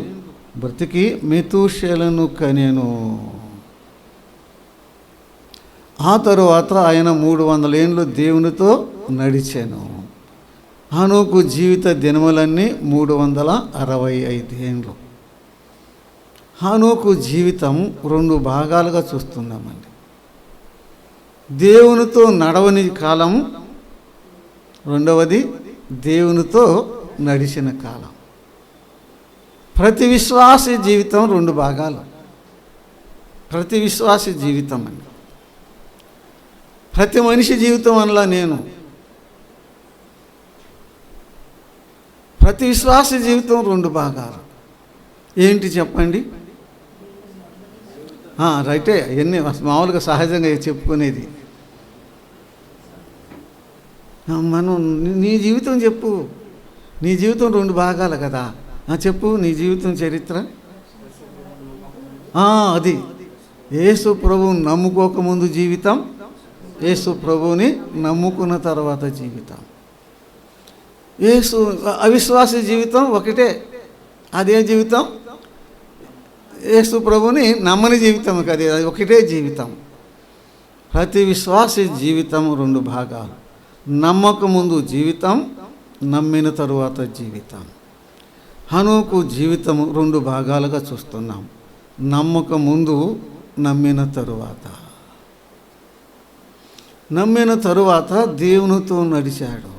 బ్రతికి మెతూషెలను కనెను. ఆ తరువాత ఆయన 300 ఏండ్లు దేవునితో నడిచాను. హానోకు జీవిత దినములన్నీ 365 ఏండ్లు. హానోకు జీవితం 2 భాగాలుగా చూస్తున్నామండి. దేవునితో నడవని కాలం, రెండవది దేవునితో నడిచిన కాలం. ప్రతి విశ్వాసి జీవితం 2 భాగాలు. ప్రతి విశ్వాసి జీవితం అండి. ప్రతి మనిషి జీవితం అనలా నేను, ప్రతి విశ్వాసి జీవితం 2 భాగాలు. ఏంటి చెప్పండి? రైటే, ఎన్ని మామూలుగా సహజంగా చెప్పుకునేది. మనం నీ జీవితం చెప్పు, నీ జీవితం 2 భాగాలు కదా. చెప్పు నీ జీవితం చరిత్ర. అది యేసు ప్రభువుని నమ్ముకోకముందు జీవితం, యేసు ప్రభువుని నమ్ముకున్న తర్వాత జీవితం. యేసు అవిశ్వాస జీవితం ఒకటే. అదే జీవితం యేసు ప్రభువుని నమ్మని జీవితం కదా, అది ఒకటే జీవితం. ప్రతి విశ్వాస జీవితం 2 భాగాలు. నమ్మక ముందు జీవితం, నమ్మిన తరువాత జీవితం. హనోకు జీవితం 2 భాగాలుగా చూస్తున్నాం. నమ్మక ముందు, నమ్మిన తరువాత. నమ్మిన తరువాత దేవునితో నడిచాడు.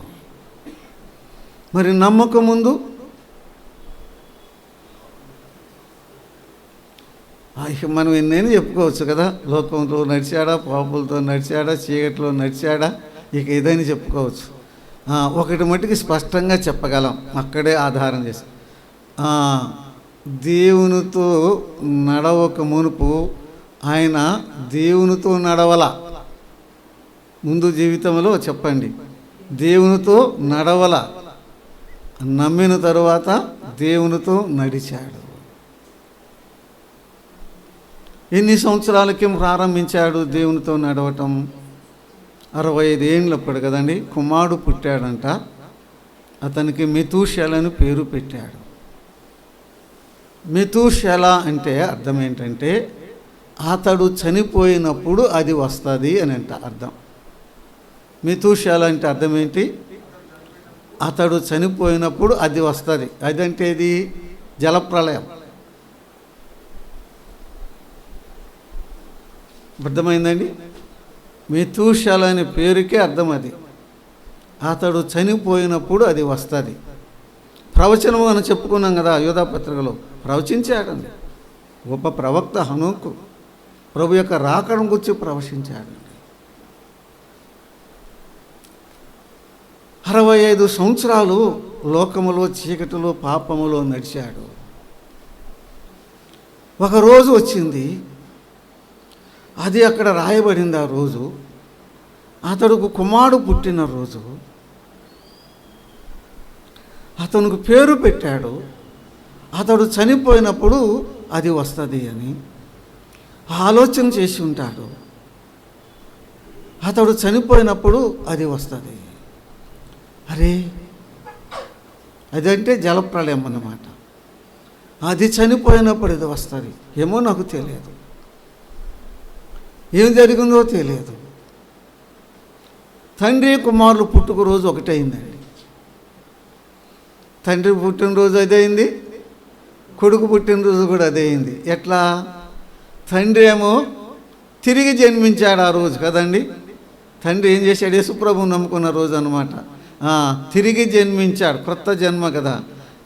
మరి నమ్మక ముందు మనం ఎన్నైనా చెప్పుకోవచ్చు కదా. లోకంలో నడిచాడా, పాపులతో నడిచాడా, చీకట్లో నడిచాడా, ఇక ఏదైనా చెప్పుకోవచ్చు. ఒకటి మటుకు స్పష్టంగా చెప్పగలం, అక్కడే ఆధారం చేసి, దేవునితో నడవక మునుపు ఆయన దేవునితో నడవల. ముందు జీవితంలో చెప్పండి, దేవునితో నడవల, నమ్మిన తరువాత దేవునితో నడిచాడు. ఎన్ని సంవత్సరాలకి ప్రారంభించాడు దేవునితో నడవటం? 65 ఏళ్ళప్పుడు కదండి కుమారుడు పుట్టాడంట. అతనికి మెతూషెలని పేరు పెట్టాడు. మెతూషెల అంటే అర్థం ఏంటంటే అతడు చనిపోయినప్పుడు అది వస్తుంది అని అంట అర్థం. మెతూషెల అంటే అర్థం ఏంటి? అతడు చనిపోయినప్పుడు అది వస్తుంది. అదంటే ఇది జలప్రళయం. అర్థమైందండి? మెతూషెల అనే పేరుకే అర్థం అది. అతడు చనిపోయినప్పుడు అది వస్తుంది. ప్రవచనం అని చెప్పుకున్నాం కదా, యోధా పత్రికలో ప్రవచించాడండి. గొప్ప ప్రవక్త హనోకు ప్రభు యొక్క రాకడం గురించి ప్రవచించాడండి. 65 సంవత్సరాలు లోకములో చీకటిలో పాపములో నడిచాడు. ఒకరోజు వచ్చింది, అది అక్కడ రాయబడింది. ఆ రోజు అతడుకు కుమారుడు పుట్టిన రోజు. అతనికి పేరు పెట్టాడు. అతడు చనిపోయినప్పుడు అది వస్తుంది అని ఆలోచన చేసి ఉంటాడు. అతడు చనిపోయినప్పుడు అది వస్తుంది. అరే, అదంటే జలప్రళయం అన్నమాట. అది చనిపోయినప్పుడు ఇది వస్తుంది. ఏమో నాకు తెలియదు, ఏం జరిగిందో తెలియదు. తండ్రి కుమారులు పుట్టుక రోజు ఒకటే అయిందండి. తండ్రి పుట్టినరోజు అదే అయింది, కొడుకు పుట్టినరోజు కూడా అదే అయింది. ఎట్లా? తండ్రి ఏమో తిరిగి జన్మించాడు ఆ రోజు కదండి. తండ్రి ఏం చేశాడు? యేసుప్రభువుని నమ్ముకున్న రోజు అనమాట. తిరిగి జన్మించాడు, క్రొత్త జన్మ కదా.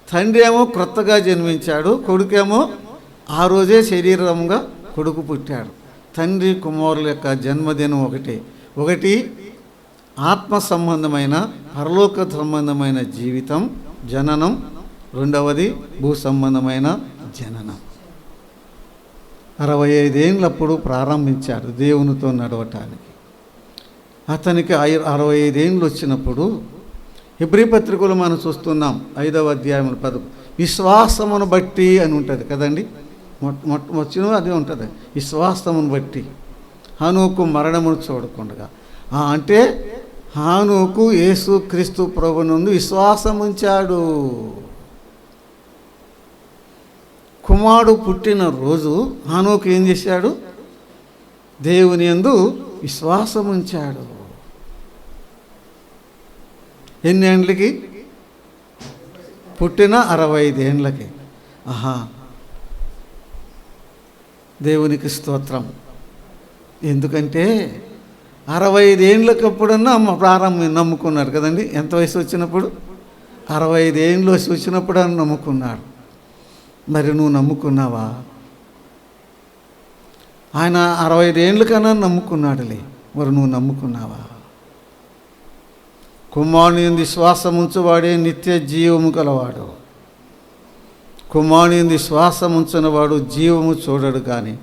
తండ్రి ఏమో క్రొత్తగా జన్మించాడు, కొడుకేమో ఆ రోజే శరీరంగా కొడుకు పుట్టాడు. తండ్రి కుమారుల యొక్క జన్మదినం ఒకటి ఆత్మ సంబంధమైన పరలోక సంబంధమైన జీవితం జననం, రెండవది భూ సంబంధమైన జననం. 65 ఏళ్ళప్పుడు ప్రారంభించాడు దేవునితో నడవటానికి. అతనికి 65 ఏళ్ళు వచ్చినప్పుడు హెబ్రీ పత్రికలో మనం చూస్తున్నాం 5వ అధ్యాయం 10 విశ్వాసమును బట్టి అని ఉంటుంది కదండి. వచ్చిన అది ఉంటుంది, విశ్వాసమును బట్టి హనోకు మరణమును చూడకుండా. అంటే హానోకు యేసు క్రీస్తు ప్రభునందు విశ్వాసం ఉంచాడు. కుమారుడు పుట్టిన రోజు హానోకు ఏం చేశాడు? దేవుని యందు విశ్వాసం ఉంచాడు. ఎన్ని ఏండ్లకి పుట్టిన? 65 ఏండ్లకి. దేవునికి స్తోత్రం. ఎందుకంటే 65 ఏండ్లకప్పుడన్నా నమ్ముకున్నాడు కదండి. ఎంత వయసు వచ్చినప్పుడు? 65 ఏండ్లు వచ్చినప్పుడు అని నమ్ముకున్నాడు. మరి నువ్వు నమ్ముకున్నావా? ఆయన 65 ఏండ్లకన్నా నమ్ముకున్నాడులే, మరి నువ్వు నమ్ముకున్నావా? కుమారుని యందు విశ్వాసం ఉంచువాడే నిత్య జీవము కలవాడు. కుమారుని యందు విశ్వాసం ఉంచినవాడు జీవము చూడడు, కానీ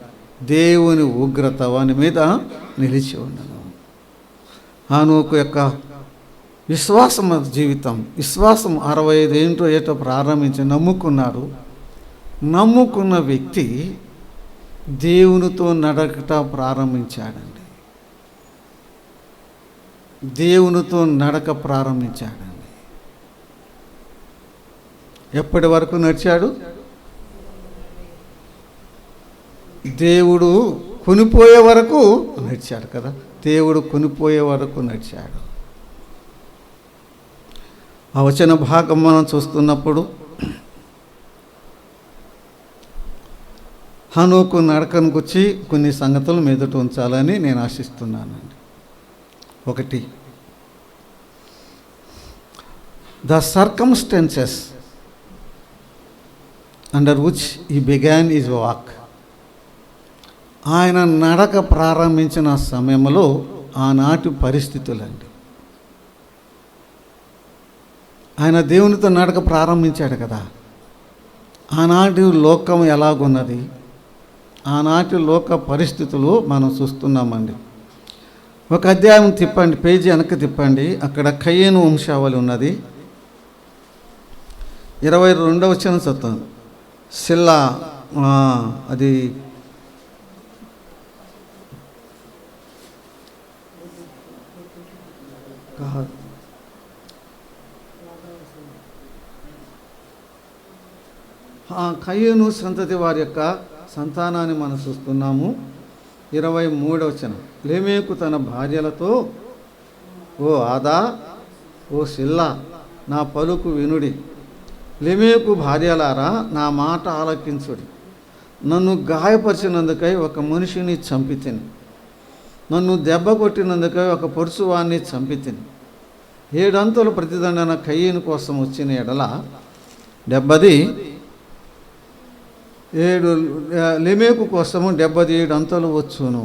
దేవుని ఉగ్రత వాని మీద నిలిచి ఉండను. హానోకు యొక్క విశ్వాసం జీవితం, విశ్వాసం 65 ఏటో ప్రారంభించి నమ్ముకున్నాడు. నమ్ముకున్న వ్యక్తి దేవునితో నడకట ప్రారంభించాడండి. దేవునితో నడక ప్రారంభించాడండి. ఎప్పటి వరకు నడిచాడు? దేవుడు కొనిపోయే వరకు నడిచాడు కదా. దేవుడు కొనిపోయే వరకు నడిచాడు. ఆ వచన భాగం మనం చూస్తున్నప్పుడు హనోకు నడకను గురించి కొన్ని సంగతులు మెదట ఉంచాలని నేను ఆశిస్తున్నానండి. 1, the circumstances under which he began his walk. ఆయన నడక ప్రారంభించిన సమయంలో ఆనాటి పరిస్థితులండి. ఆయన దేవునితో నడక ప్రారంభించాడు కదా. ఆనాటి లోకం ఎలాగున్నది, ఆనాటి లోక పరిస్థితులు మనం చూస్తున్నామండి. ఒక అధ్యాయం తిప్పండి, పేజీ వెనక్కి తిప్పండి. అక్కడ కయ్యేను వంశావళి ఉన్నది. 22వ వచనం చదువుతాను. సిల్లా అది కయ్యేను సంతతి వారి యొక్క సంతానాన్ని మనం చూస్తున్నాము. 23వ వచనం. లేమేకు తన భార్యలతో, ఓ ఆదా, ఓ సిల్లా, నా పలుకు వినుడి. లేమేకు భార్యలారా, నా మాట ఆలకించుడి. నన్ను గాయపరిచినందుకై ఒక మనిషిని చంపితిని, నన్ను దెబ్బ కొట్టినందుకై ఒక పరుసువాన్ని చంపితిని. 7 అంతలు ప్రతిదండన కయ్యేను కోసం వచ్చిన ఎడల 70, 7 లెమేకు కోసము 77 అంతలు వచ్చును.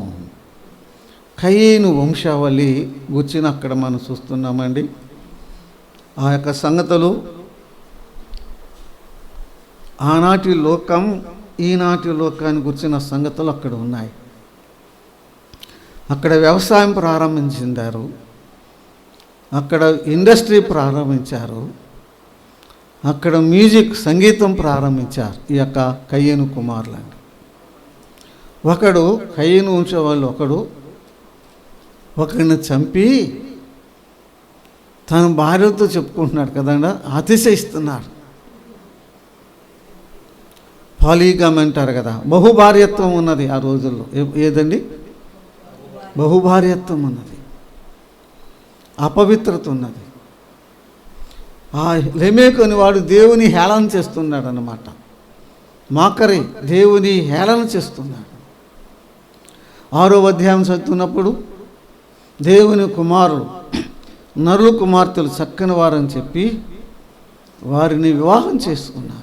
కయ్యేను వంశావళి గుర్చిన అక్కడ మనం చూస్తున్నామండి. ఆ యొక్క సంగతులు ఆనాటి లోకం, ఈనాటి లోకాన్ని గుర్చిన సంగతులు అక్కడ ఉన్నాయి. అక్కడ వ్యవసాయం ప్రారంభించారు, అక్కడ ఇండస్ట్రీ ప్రారంభించారు, అక్కడ మ్యూజిక్, సంగీతం ప్రారంభించారు. ఈ యొక్క కయ్యేను కుమారులండి. ఒకడు కయ్యేను వంశవాళ్ళు ఒకడిని చంపి తన భార్యతో చెప్పుకుంటున్నాడు కదండి, అతిశయిస్తున్నాడు. పాలీగమ్ అంటారు కదా, బహుభార్యత్వం ఉన్నది ఆ రోజుల్లో. ఏదండి? బహుభార్యత్వం ఉన్నది, అపవిత్రత ఉన్నది. ఆ లెమేకు అని వాడు దేవుని హేళన చేస్తున్నాడు అన్నమాట. మాకరి, దేవుని హేళన చేస్తున్నాడు. 6వ అధ్యాయం చదువుతున్నప్పుడు దేవుని కుమారులు, నరుల కుమార్తెలు చక్కని వారని చెప్పి వారిని వివాహం చేసుకున్నారు.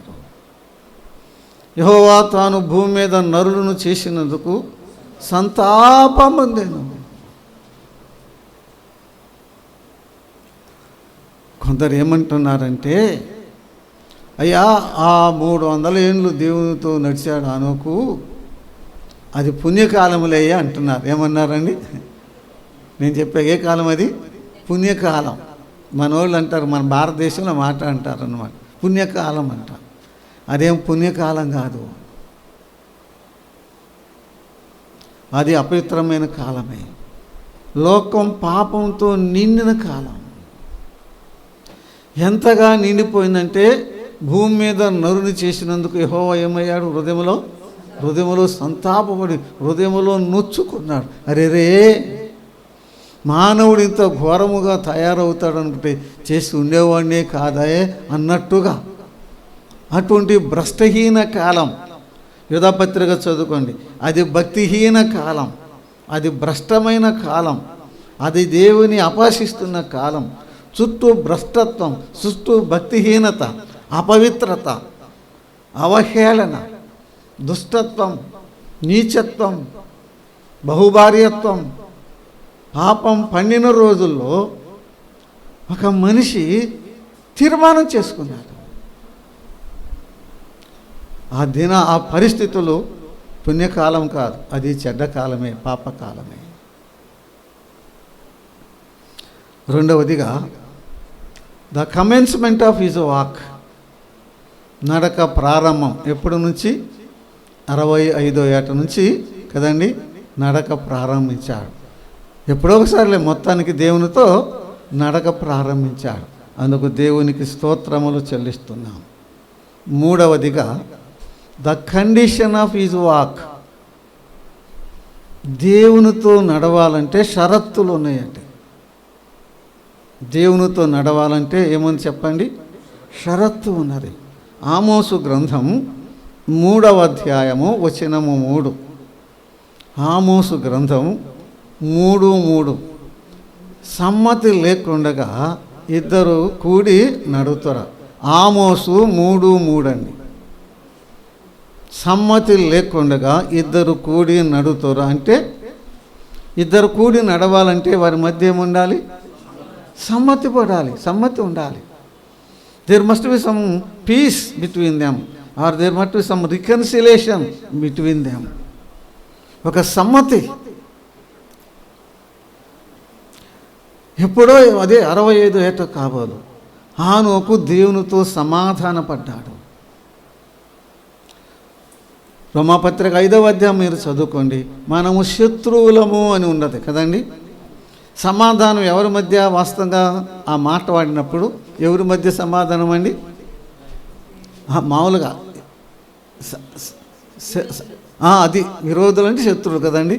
యెహోవా తాను భూమి మీద నరులను చేసినందుకు సంతాపమందెను. కొందరు ఏమంటున్నారంటే, అయ్యా ఆ 300 ఏండ్లు దేవునితో నడిచాడు అనోకు, అది పుణ్యకాలములయ్యా అంటున్నారు. ఏమన్నారండి? నేను చెప్పే ఏ కాలం అది? పుణ్యకాలం. మన వాళ్ళు అంటారు, మన భారతదేశంలో మాట అంటారు అన్నమాట, పుణ్యకాలం అంట. అదేం పుణ్యకాలం కాదు, అది అపవిత్రమైన కాలమే. లోకం పాపంతో నిండిన కాలం. ఎంతగా నిండిపోయిందంటే భూమి మీద నరుని చేసినందుకు యెహోవా ఏమయ్యాడు? హృదయములో సంతాపపడి హృదయములో నొచ్చుకున్నాడు. అరేరే, మానవుడు ఇంత ఘోరముగా తయారవుతాడు అనుకుంటే చేసి ఉండేవాడినే కాదాయే అన్నట్టుగా అటువంటి భ్రష్టహీన కాలం. యూదాపత్రిక చదువుకోండి. అది భక్తిహీన కాలం, అది భ్రష్టమైన కాలం, అది దేవుని అపహసిస్తున్న కాలం. చుట్టూ భ్రష్టత్వం, చుట్టూ భక్తిహీనత, అపవిత్రత, అవహేళన, దుష్టత్వం, నీచత్వం, బహుభార్యత్వం, పాపం పండిన రోజుల్లో ఒక మనిషి తీర్మానం చేసుకున్నాడు. ఆ పరిస్థితులు పుణ్యకాలం కాదు, అది చెడ్డ కాలమే, పాపకాలమే. రెండవదిగా the commencement of his walk, నడక ప్రారంభం. ఎప్పటి నుంచి? 65వ ఏట నుంచి కదండి నడక ప్రారంభించాడు. ఎప్పుడో ఒకసారిలే, మొత్తానికి దేవునితో నడక ప్రారంభించాడు. అందుకు దేవునికి స్తోత్రములు చెల్లిస్తున్నాం. మూడవదిగా the condition of his walk, దేవునితో నడవాలంటే షరతులు ఉన్నాయండి. దేవునితో నడవాలంటే ఏమని చెప్పండి? షరత్తు ఉన్నది. ఆమోసు గ్రంథం 3వ అధ్యాయము వచనము 3. ఆమోసు గ్రంథం 3:3. సమ్మతి లేకుండగా ఇద్దరు కూడి నడుతురా. ఆమోసు 3:3 అండి. సమ్మతి లేకుండగా ఇద్దరు కూడి నడుతురా అంటే, ఇద్దరు కూడి నడవాలంటే వారి మధ్య ఏముండాలి? సమ్మతి పడాలి, సమ్మతి ఉండాలి. There must be some peace between them, or there must be some reconciliation between them. ఒక సమ్మతి. ఎప్పుడో అదే 65 ఏట కాబోలు హానోకు దేవునితో సమాధాన పడ్డాడు. రోమాపత్రిక 5వ అధ్యాయం మీరు చదువుకోండి. మనము శత్రువులము అని ఉన్నది కదండి. సమాధానం ఎవరి మధ్య? వాస్తవంగా ఆ మాట వాడినప్పుడు ఎవరి మధ్య సమాధానం అండి? మామూలుగా అది విరోధులు అంటే శత్రువులు కదండి.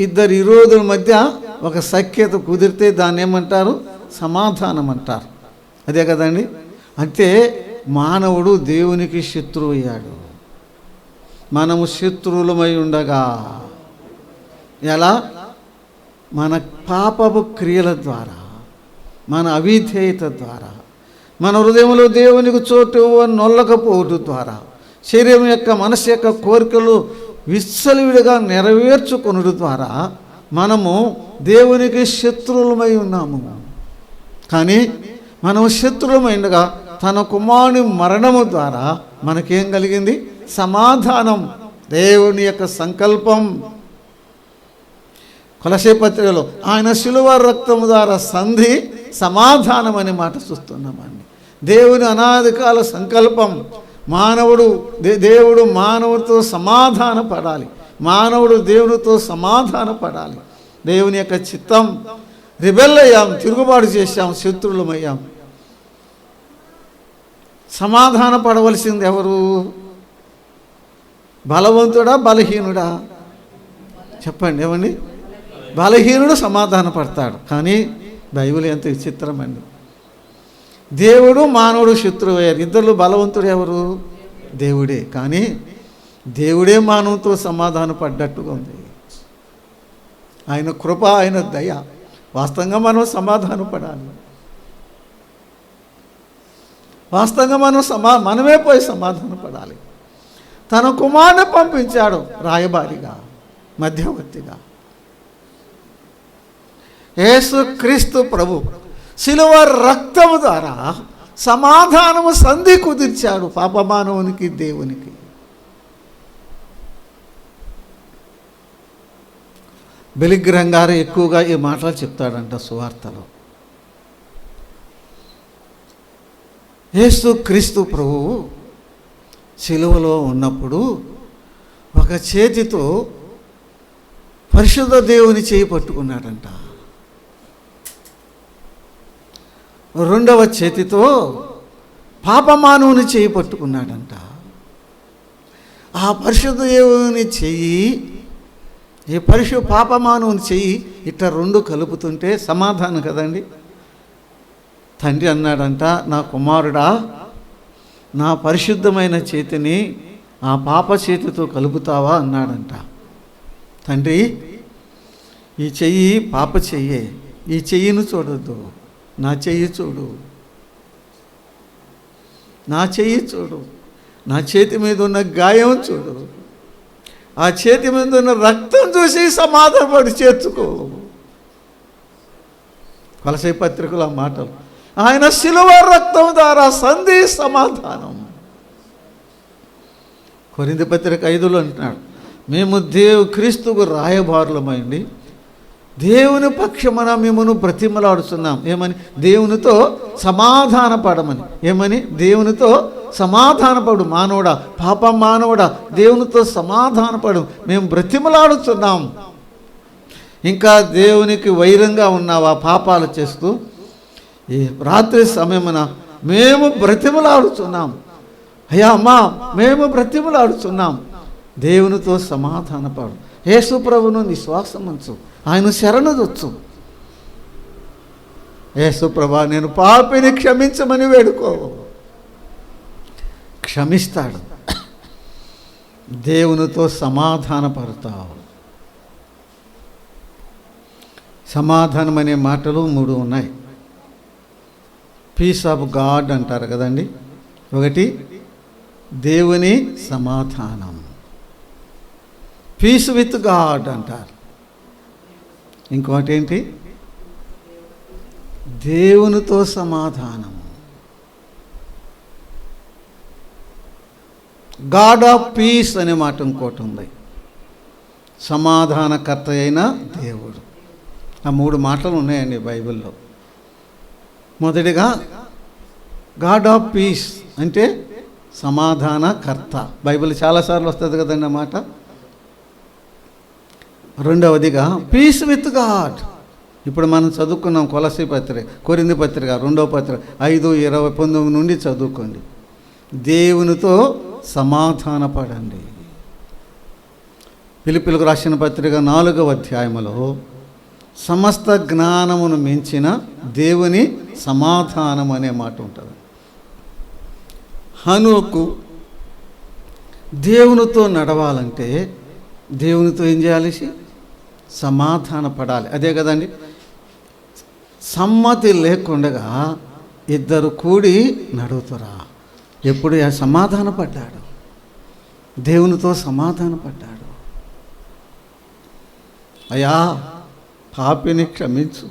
ఇద్దరు విరోధుల మధ్య ఒక సఖ్యత కుదిరితే దాన్ని ఏమంటారు? సమాధానం అంటారు. అదే కదండి. అంటే మానవుడు దేవునికి శత్రువు అయ్యాడు. మనము శత్రువులమై ఉండగా ఎలా? మన పాపపు క్రియల ద్వారా, మన అవిధేయత ద్వారా, మన హృదయంలో దేవునికి చోటు నొల్లకపోవడం ద్వారా, శరీరం యొక్క మనసు యొక్క కోరికలు విచ్చలవిడిగా నెరవేర్చుకొనుడు ద్వారా మనము దేవునికి శత్రువులమై ఉన్నాము. కానీ మనం శత్రువులమైనగా తన కుమారుని మరణము ద్వారా మనకేం కలిగింది? సమాధానం. దేవుని యొక్క సంకల్పం. కొలస్సే పత్రికలో ఆయన శిలువ రక్తము ద్వారా సంధి సమాధానం అనే మాట చూస్తున్నామండి. దేవుని అనాదికాల సంకల్పం. దేవుడు మానవుడితో సమాధాన పడాలి. మానవుడు దేవునితో సమాధాన పడాలి. దేవుని యొక్క చిత్తం. రిబెల్ అయ్యాం, తిరుగుబాటు చేశాం, శత్రువులమయ్యాం. సమాధాన పడవలసింది ఎవరు? బలవంతుడా బలహీనుడా? చెప్పండి. ఏమండి? బలహీనుడు సమాధాన పడతాడు. కానీ బైబిల్ ఎంత విచిత్రం అండి. దేవుడు మానవుడు శత్రువు అయ్యారు. ఇద్దరు బలవంతుడు ఎవరు? దేవుడే. కానీ దేవుడే మానవుతో సమాధాన పడ్డట్టుగా ఉంది. ఆయన కృప, ఆయన దయ. వాస్తవంగా మనం సమాధాన పడాలి. వాస్తవంగా మనమే పోయి సమాధాన పడాలి. తన కుమారుని పంపించాడు రాయబారిగా, మధ్యవర్తిగా. యేసుక్రీస్తు ప్రభు శిలువ రక్తము ద్వారా సమాధానము సంధి కుదిర్చాడు పాపమానవునికి, దేవునికి. బెలిగ్రహం గారు ఎక్కువగా ఈ మాటలు చెప్తాడంట సువార్తలో. యేసుక్రీస్తు ప్రభువు శిలువలో ఉన్నప్పుడు ఒక చేతితో పరిశుద్ధ దేవుని చేయి పట్టుకున్నాడంట, రెండవ చేతితో పాపమానవుని చేయి పట్టుకున్నాడంట. ఆ పరిశుద్ధ దేవుని చెయ్యి, ఈ పాపమానవుని చెయ్యి ఇట్లా రెండు కలుపుతుంటే సమాధానం కదండి. తండ్రి అన్నాడంట, నా కుమారుడా, నా పరిశుద్ధమైన చేతిని ఆ పాప చేతితో కలుపుతావా అన్నాడంట. తండ్రి, ఈ చెయ్యి పాప చెయ్యే, ఈ చెయ్యిని చూడొద్దు, నా చెయ్యి చూడు, నా చెయ్యి చూడు, నా చేతి మీద ఉన్న గాయం చూడు, ఆ చేతి మీద ఉన్న రక్తం చూసి సమాధానపడి చేర్చుకో. కొలస్సే పత్రికలో ఆ మాటలు. ఆయన శిలువ రక్తం ద్వారా సంధి సమాధానం. కొరింథీ పత్రిక 5లో అంటున్నాడు, మేము క్రీస్తుకు రాయబారులమైండి దేవుని పక్షమున మిమ్మను బ్రతిమలాడుతున్నాం. ఏమని? దేవునితో సమాధాన పడమని. ఏమని? దేవునితో సమాధానపడు మానవుడా, పాపం మానవుడా, దేవునితో సమాధానపడు, మేము బ్రతిమలాడుతున్నాం. ఇంకా దేవునికి వైరంగా ఉన్నావా పాపాలు చేస్తూ? ఈ రాత్రి సమయమున మేము బ్రతిమలాడుతున్నాం. అయ్యా అమ్మా, మేము బ్రతిమలాడుతున్నాం, దేవునితో సమాధానపడు. యేసు ప్రభువును నీ శ్వాసం ఉంచు, ఆయన శరణొచ్చు. యేసు ప్రభా, నేను పాపిని క్షమించమని వేడుకో. క్షమిస్తాడు. దేవునితో సమాధానపడతావు. సమాధానం అనే మాటలు 3 ఉన్నాయి. పీస్ ఆఫ్ గాడ్ అంటారు కదండి. ఒకటి దేవుని సమాధానం, పీస్ విత్ గాడ్ అంటారు. ఇంకోటి ఏంటి? దేవునితో సమాధానం. గాడ్ ఆఫ్ పీస్ అనే మాట ఇంకోటి ఉంది. సమాధానకర్త అయిన దేవుడు. ఆ 3 మాటలు ఉన్నాయండి బైబిల్లో. మొదటిగా గాడ్ ఆఫ్ పీస్ అంటే సమాధానకర్త. బైబిల్ చాలాసార్లు వస్తుంది కదండి ఆ మాట. రెండవదిగా పీస్ విత్ గాడ్. ఇప్పుడు మనం చదువుకున్నాం కొరింథీ పత్రిక 2వ పత్రిక 5:29 నుండి చదువుకోండి. దేవునితో సమాధానపడండి. ఫిలిప్పీయులకు రాసిన పత్రిక 4వ అధ్యాయములో సమస్త జ్ఞానమును మించిన దేవుని సమాధానం అనే మాట ఉంటుంది. హనోకు దేవునితో నడవాలంటే దేవునితో ఏం చేయాలి? సమాధాన పడాలి. అదే కదండి, సమ్మతి లేకుండా 2 కూడి నడువుతురా. ఎప్పుడు సమాధాన పడ్డాడు, దేవునితో సమాధాన పడ్డాడు. అయ్యా పాపిని క్షమించు,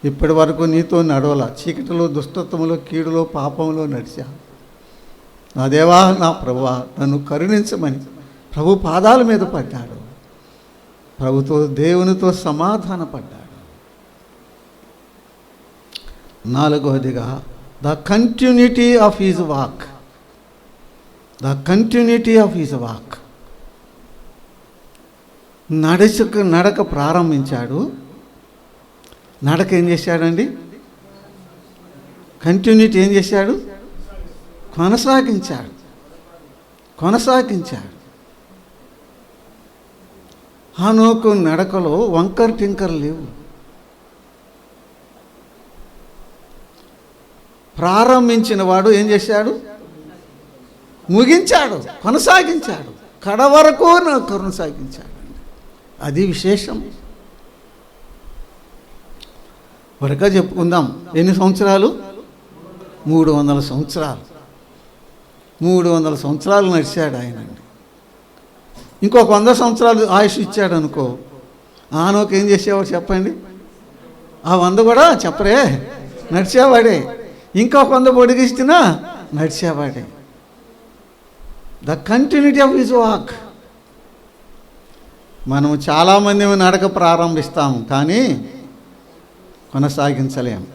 ఇప్పటి వరకు నీతో నడవలా, చీకటిలో, దుష్టత్వములో, కీడులో, పాపంలో నడిచా. నా దేవా, నా ప్రభువా, నన్ను కరుణించమని ప్రభు పాదాల మీద పడ్డాడు. ప్రభుతో, దేవునితో సమాధాన పడ్డాడు. 4వదిగా the continuity of his walk. The continuity of his walk. నడక ప్రారంభించాడు. నడక ఏం చేశాడండి? కంటిన్యూటీ ఏం చేశాడు? కొనసాగించాడు. హనోకు నడకలో వంకర్ టింకర్ లేవు. ప్రారంభించిన వాడు ఏం చేశాడు? ముగించాడు, కొనసాగించాడు, కడ వరకు కొనసాగించాడు. అది విశేషం. వరక చెప్పుకుందాం. ఎన్ని సంవత్సరాలు? 300 సంవత్సరాలు. 300 సంవత్సరాలు నడిచాడు ఆయనండి. ఇంకొక 100 సంవత్సరాలు ఆయుష్ ఇచ్చాడు అనుకో, ఆనోకి ఏం చేసేవాడు చెప్పండి? ఆ 100 కూడా చెప్పరే, నడిచేవాడే. ఇంకొక 100 పొడిగిస్తున్నా నడిచేవాడే. The continuity of his walk. మనం చాలామంది నడక ప్రారంభిస్తాము, కానీ కొనసాగించలేము.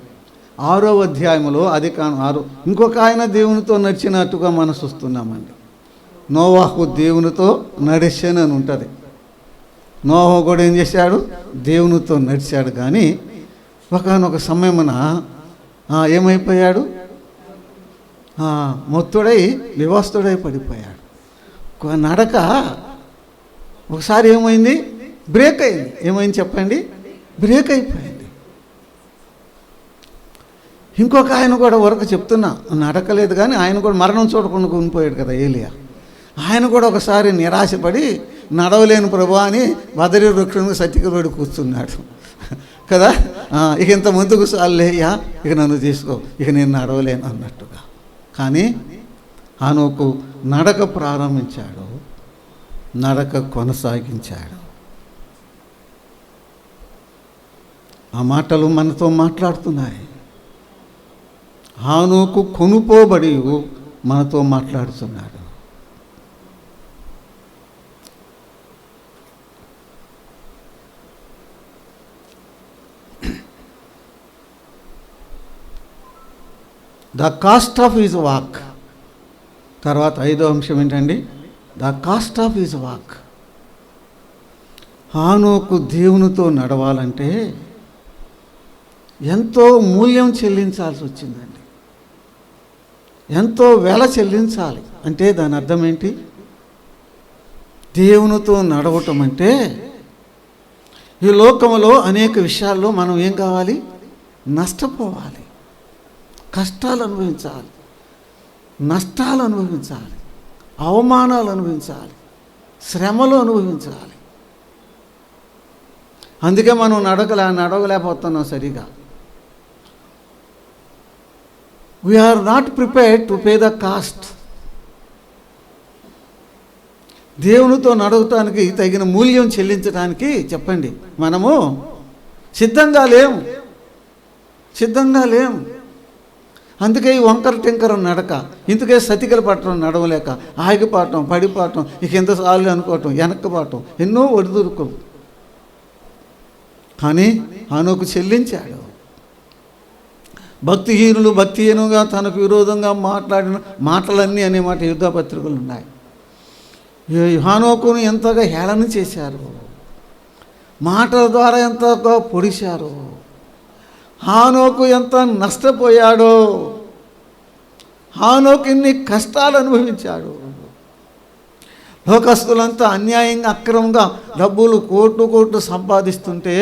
6వ అధ్యాయంలో 6 ఇంకొక ఆయన దేవునితో నడిచినట్టుగా మనం చూస్తున్నామండి. నోవాహు దేవునితో నడిచాను అని ఉంటుంది. నోవాహు కూడా ఏం చేశాడు? దేవునితో నడిచాడు. కానీ ఒకనొక సమయమున ఏమైపోయాడు? మొత్తుడై వివాస్తుడై పడిపోయాడు. నడక ఒకసారి ఏమైంది? బ్రేక్ అయింది. ఏమైంది చెప్పండి? బ్రేక్ అయిపోయింది. ఇంకొక ఆయన కూడా వరకు చెప్తున్నా, నడకలేదు కానీ ఆయన కూడా మరణం చూడకుండా కొనిపోయాడు కదా ఏలియా. ఆయన కూడా ఒకసారి నిరాశపడి నడవలేను ప్రభు అని బదరి వృక్షం సత్తికబడి కూర్చున్నాడు కదా. ఇక ఇంత ముందుకు సాలేయ్యా, ఇక నన్ను తీసుకో, ఇక నేను నడవలేను అన్నట్టుగా. కానీ హనోకు నడక ప్రారంభించాడు, నడక కొనసాగించాడు. ఆ మాటలు మనతో మాట్లాడుతున్నాయి. హనోకు కొనుపోబడి మనతో మాట్లాడుతున్నాడు. The cost of his walk. తర్వాత 5వ అంశం ఏంటండి? The cost of his walk. హనోకు దేవునితో నడవాలంటే ఎంతో మూల్యం చెల్లించాల్సి వచ్చిందండి. ఎంతో వెల చెల్లించాలి. అంటే దాని అర్థం ఏంటి? దేవునితో నడవటం అంటే ఈ లోకంలో అనేక విషయాల్లో మనం ఏం కావాలి? నష్టపోవాలి, కష్టాలు అనుభవించాలి, నష్టాలు అనుభవించాలి, అవమానాలు అనుభవించాలి, శ్రమలు అనుభవించాలి. అందుకే మనం నడవలేకపోతున్నాం సరిగా. We're not prepared to pay the cost. దేవునితో నడవటానికి తగిన మూల్యం చెల్లించడానికి చెప్పండి మనము సిద్ధంగా లేము. అందుకే ఈ వంకర టింకర నడక, ఇందుకే సతికలు పట్టడం, నడవలేక ఆగిపోవటం, పడిపోవటం, ఇక ఎంత సార్లు అనుకోవటం, వెనక్కిపోవటం, ఎన్నో ఒడిదుడుకులు. కానీ హనోకు చెల్లించాడు. భక్తిహీనులు భక్తిహీనంగా తనకు విరోధంగా మాట్లాడిన మాటలన్నీ అనే మాట యుద్ధపత్రికలు ఉన్నాయి. హనోకును ఎంతగా హేళన చేశారు, మాటల ద్వారా ఎంతగా పొడిశారు. హానోకు ఎంత నష్టపోయాడో, హానోకు ఎన్ని కష్టాలు అనుభవించాడు. లోకస్తులంతా అన్యాయంగా అక్రమంగా డబ్బులు కోట్లు సంపాదిస్తుంటే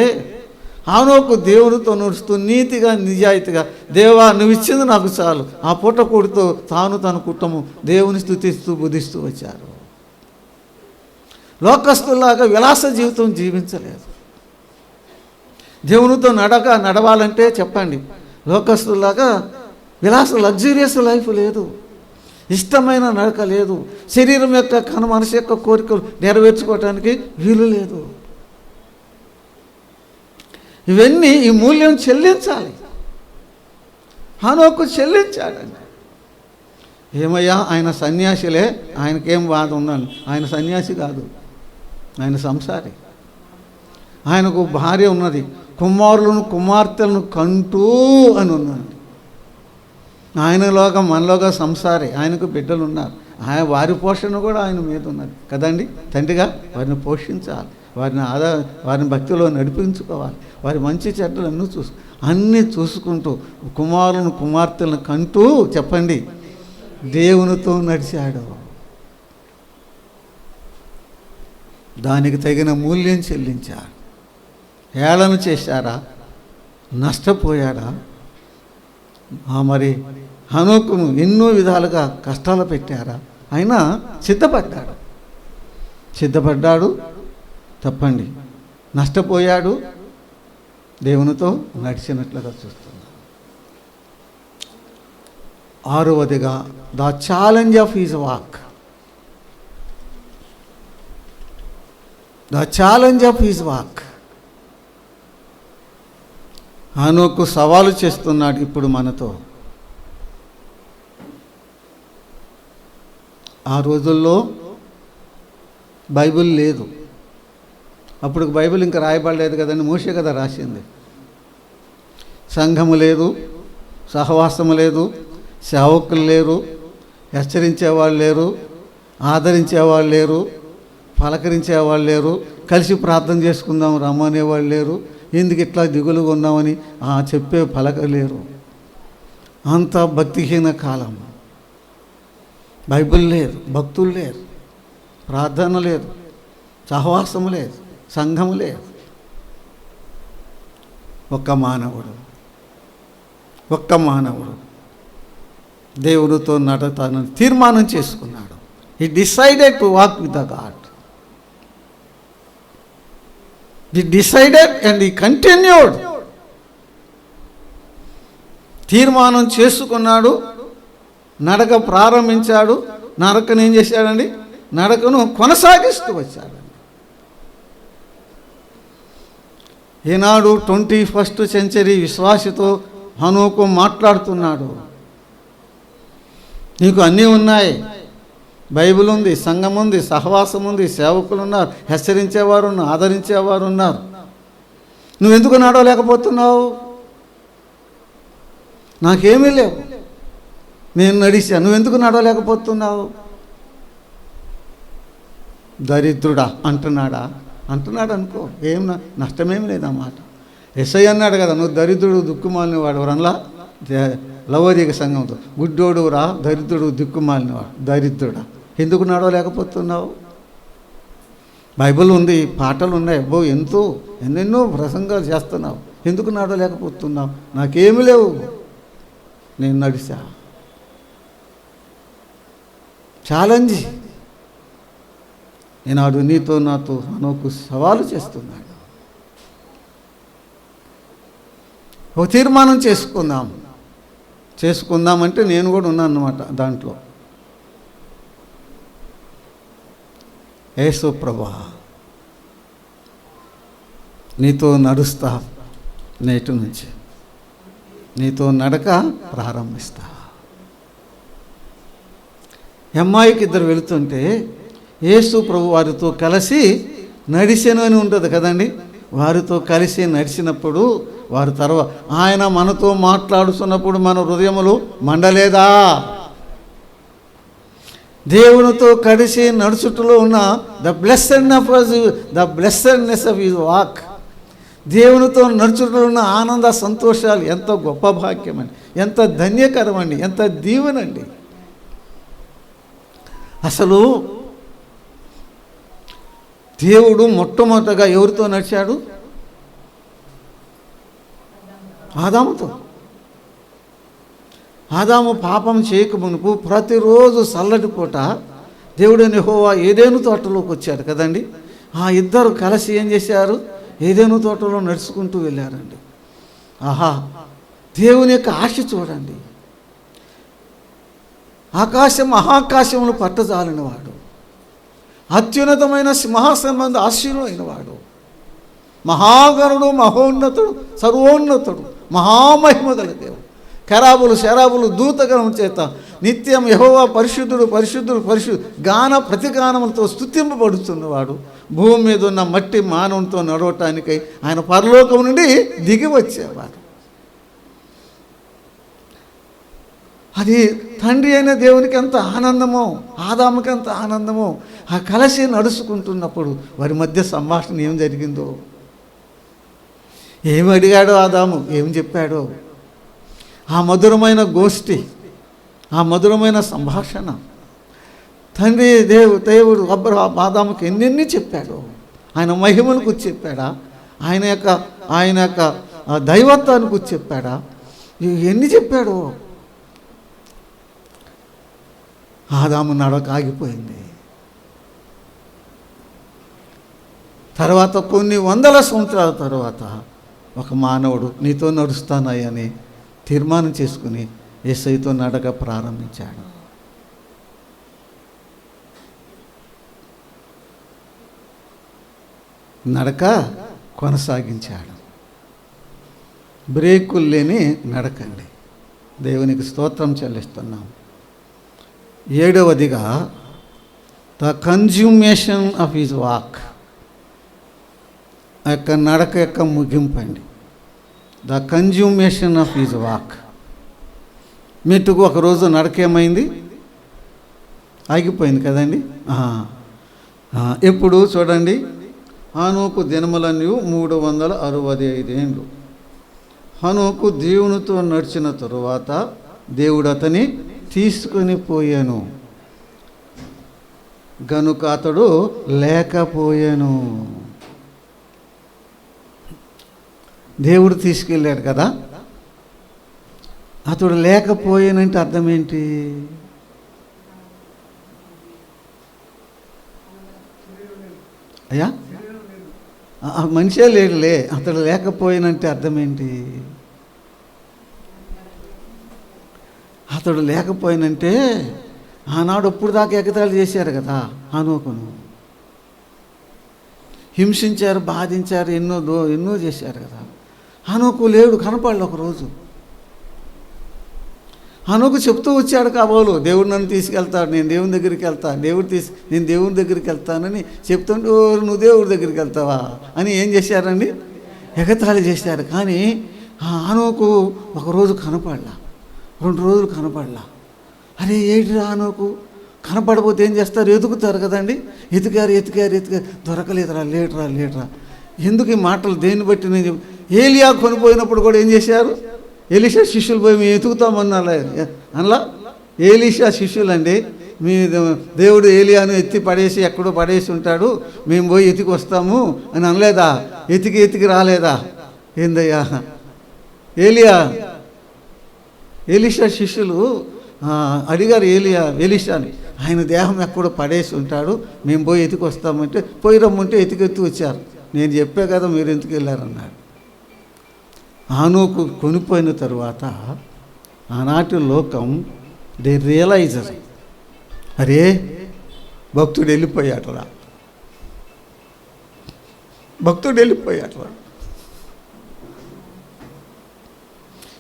హానోకు దేవునితో నడుస్తూ నీతిగా నిజాయితీగా, దేవా నువ్వు ఇచ్చింది నాకు చాలు, ఆ పూటకూడితో తాను తన కుటుంబం దేవుని స్తుతిస్తూ బుధిస్తూ వచ్చారు. లోకస్తులాగా విలాస జీవితం జీవించలేదు. దేవునితో నడవాలంటే చెప్పండి, లోకస్తులాగా లగ్జూరియస్ లైఫ్ లేదు, ఇష్టమైన నడక లేదు, శరీరం యొక్క మనసు యొక్క కోరికలు నెరవేర్చుకోవటానికి వీలు లేదు. ఇవన్నీ ఈ మూల్యం చెల్లించాలి. హనోకు చెల్లించాడండి. ఏమయ్యా ఆయన సన్యాసిలే, ఆయనకేం బాధ ఉందని. ఆయన సన్యాసి కాదు, ఆయన సంసారి. ఆయనకు భార్య ఉన్నది, కుమార్తెలను కంటూ అని ఉన్నాడు. ఆయనలోగా మనలోగా సంసారి, ఆయనకు బిడ్డలు ఉన్నారు. వారి పోషణ కూడా ఆయన మీద ఉన్నది కదండి. తండ్రిగా వారిని పోషించాలి, వారిని భక్తిలో నడిపించుకోవాలి, వారి మంచి చెడ్డలు అన్నీ చూసుకుంటూ కుమార్తెలను కంటూ చెప్పండి దేవునితో నడిచాడు. దానికి తగిన మూల్యం చెల్లించాడు. హేళన చేశారా, నష్టపోయాడా? మరి హనోకును ఎన్నో విధాలుగా కష్టాలు పెట్టారా? అయినా సిద్ధపడ్డాడు. తప్పండి, నష్టపోయాడు, దేవునితో నడిచినట్లుగా చూస్తున్నాడు. 6వదిగా the challenge of his walk. The challenge of his walk. హనోకు సవాలు చేస్తున్నాడు ఇప్పుడు మనతో. ఆ రోజుల్లో బైబిల్ లేదు, అప్పుడు బైబిల్ ఇంకా రాయబడలేదు కదండి, మోషే కదా రాసింది. సంఘము లేదు, సహవాసము లేదు, సేవకులు లేరు, హెచ్చరించేవాళ్ళు లేరు, ఆదరించేవాళ్ళు లేరు, పలకరించేవాళ్ళు లేరు, కలిసి ప్రార్థన చేసుకుందాం రమ్మనేవాళ్ళు లేరు, ఎందుకు ఇట్లా దిగులుగా ఉన్నామని చెప్పే పలకలేరు. అంత భక్తిహీన కాలం. బైబిల్ లేదు, భక్తులు లేరు, ప్రార్థన లేదు, సహవాసము లేదు, సంఘము లేదు. ఒక్క మానవుడు దేవుడితో నడతానని తీర్మానం చేసుకున్నాడు. He decided to walk with the God. He decided and he continued. తీర్మానం చేసుకున్నాడు, నడక ప్రారంభించాడు. నడకను ఏం చేశాడండి? నడకను కొనసాగిస్తూ వచ్చాడు. ఈనాడు 21st సెంచరీ విశ్వాసితో హనోకు మాట్లాడుతున్నాడు. నీకు అన్నీ ఉన్నాయి, బైబిల్ ఉంది, సంఘం ఉంది, సహవాసం ఉంది, సేవకులు ఉన్నారు, హెచ్చరించేవారు ఉన్నారు, ఆదరించేవారు ఉన్నారు. నువ్వెందుకు నడవలేకపోతున్నావు? నాకేమీ లేవు, నేను నడిచా, నువ్వెందుకు నడవలేకపోతున్నావు? దరిద్రుడా అంటున్నాడు అనుకో, ఏం నష్టమేమి లేదన్నమాట. ఎస్ఐ అన్నాడు కదా, నువ్వు దరిద్రుడు దిక్కుమాలినవాడు ఎవరన్నా లవోదిక సంఘంతో, గుడ్డోడు రా దరిద్రుడు దిక్కుమాలినవాడు. దరిద్రుడా, ఎందుకు నడవలేకపోతున్నావు? బైబిల్ ఉంది, పాటలు ఉన్నాయి, ఎన్నెన్నో ప్రసంగాలు చేస్తున్నావు, ఎందుకు నడవలేకపోతున్నావు? నాకేమి లేవు, నేను నడిచా. ఛాలెంజ్ ఈనాడు నీతో నాతో హనోకు సవాలు చేస్తున్నాడు. ఒక తీర్మానం చేసుకుందామంటే నేను కూడా ఉన్నాను అన్నమాట దాంట్లో. యేసు ప్రభువా, నీతో నడుస్తా నేటి నుంచి. నీతో నడక ప్రారంభిస్తా. అమ్మాయికి ఇద్దరు వెళుతుంటే యేసు ప్రభు వారితో కలిసి నడిచెను అని ఉంటుంది కదండి. వారితో కలిసి నడిచినప్పుడు వారి తర్వాత ఆయన మనతో మాట్లాడుతున్నప్పుడు మన హృదయములు మండలేదా? దేవునితో కలిసి నడుచుటలో ఉన్న the blessedness of his walk, దేవునితో నడుచుటలో ఉన్న ఆనంద సంతోషాలు ఎంత గొప్ప భాగ్యం అండి, ఎంత ధన్యకరం అండి, ఎంత దీవెనండి. అసలు దేవుడు మొట్టమొదటగా ఎవరితో నడిచాడు? ఆదాముతో. ఆదాము పాపం చేయకమునుపు ప్రతిరోజు చల్లటి పూట దేవుడైన యెహోవా ఏదెను తోటలోకి వచ్చాడు కదండి. ఆ ఇద్దరు కలిసి ఏం చేశారు? ఏదెను తోటలో నడుచుకుంటూ వెళ్ళారండి. ఆహా, దేవుని యొక్క ఆశ చూడండి. ఆకాశం మహాకాశములు పట్టజాలిన వాడు, అత్యున్నతమైన సింహాసనం ఆశీనుడైన వాడు, మహాగణుడు, మహోన్నతుడు, సర్వోన్నతుడు, మహామహిమగల దేవుడు. కెరాబులు శరాబులు దూతగణం చేత నిత్యం యెహోవా పరిశుద్ధుడు పరిశుద్ధుడు పరిశుద్ధుడు గాన ప్రతిగానములతో స్తుతింపబడుతున్నవాడు. భూమి మీద ఉన్న మట్టి మానవునితో నడవటానికై ఆయన పరలోకం నుండి దిగి వచ్చేవాడు. అది తండ్రి అయిన దేవునికి ఎంత ఆనందమో, ఆదాముకి ఎంత ఆనందమో. ఆ కలిసి నడుచుకుంటున్నప్పుడు వారి మధ్య సంభాషణ ఏం జరిగిందో, ఏమి అడిగాడో ఆదాము, ఏం చెప్పాడో, ఆ మధురమైన గోష్ఠి, ఆ మధురమైన సంభాషణ. తండ్రి దేవుడు ఆదాముకి ఎన్నెన్ని చెప్పాడో. ఆయన మహిమను గురించి చెప్పాడా? ఆయన యొక్క దైవత్వాన్ని గురించి చెప్పాడా? ఎన్ని చెప్పాడో. ఆదాము నడక ఆగిపోయింది. తర్వాత కొన్ని వందల సంవత్సరాల తర్వాత ఒక మానవుడు నీతో నడుస్తానని తీర్మానం చేసుకుని యేసయ్యతో నడక ప్రారంభించాడు. నడక కొనసాగించాడు. బ్రేకులు లేని నడకండి. దేవునికి స్తోత్రం చెల్లిస్తున్నాం. 7వదిగా the consummation of his walk, ఆ యొక్క నడక యొక్క ముగింపండి. The consummation of his walk. మీటుకు ఒకరోజు నడక ఏమైంది? ఆగిపోయింది కదండి. ఎప్పుడు చూడండి, హనోకు దినములన్నీ 365 ఏండ్లు. హనోకు దేవునితో నడిచిన తరువాత దేవుడు అతని తీసుకొని పోయాను, గనుక అతడు లేకపోయాను. దేవుడు తీసుకెళ్ళాడు కదా, అతడు లేకపోయానంటే అర్థం ఏంటి? అయ్యా, మనిషే లేడులే, అతడు లేకపోయానంటే అర్థం ఏంటి? అతడు లేకపోయినంటే ఆనాడు ఇప్పుడు దాకా ఎగతాళి చేశారు కదా, హనోకును హింసించారు, బాధించారు, ఎన్నో చేశారు కదా. హనోకు లేడు, కనపడలే ఒకరోజు. హనోకు చెప్తూ వచ్చాడు కాబోలు, దేవుడు నన్ను తీసుకెళ్తాడు, నేను దేవుని దగ్గరికి వెళ్తాను, నేను దేవుని దగ్గరికి వెళ్తానని చెప్తుంటే, నువ్వు దేవుడి దగ్గరికి వెళ్తావా అని ఏం చేశారండి? ఎగతాళి చేశారు. కానీ హనోకు ఒకరోజు కనపడలా, 2 రోజులు కనపడలా. అరే ఏంటి హనోకు కనపడపోతే ఏం చేస్తారు? ఎతుకుతారు కదండి. ఎతికారు, దొరకలేదురా, లేటరా. ఎందుకు ఈ మాటలు దేన్ని బట్టి? నేను ఏలియా కొనిపోయినప్పుడు కూడా ఏం చేశారు? ఎలీషా శిష్యులు పోయి మేము ఎతుకుతామన్నాలే అనలా. ఏలీషా శిష్యులండి, మీ దేవుడు ఏలియాను ఎత్తి పడేసి ఎక్కడో పడేసి ఉంటాడు, మేము పోయి ఎతికి వస్తాము అని అనలేదా? ఎతికి రాలేదా? ఏందయ్యా ఎలీషా శిష్యులు అడిగారు ఎలీషాని, ఆయన దేహం ఎక్కడో పడేసి ఉంటాడు, మేము పోయి ఎతికి వస్తామంటే పోయి రమ్మంటే ఎతికెత్తి వచ్చారు. నేను చెప్పే కదా మీరు ఎందుకు వెళ్ళారన్నాడు. హనోకు కొనిపోయిన తరువాత ఆనాటి లోకం దే రియలైజర్, అరే భక్తుడు వెళ్ళిపోయాటరా.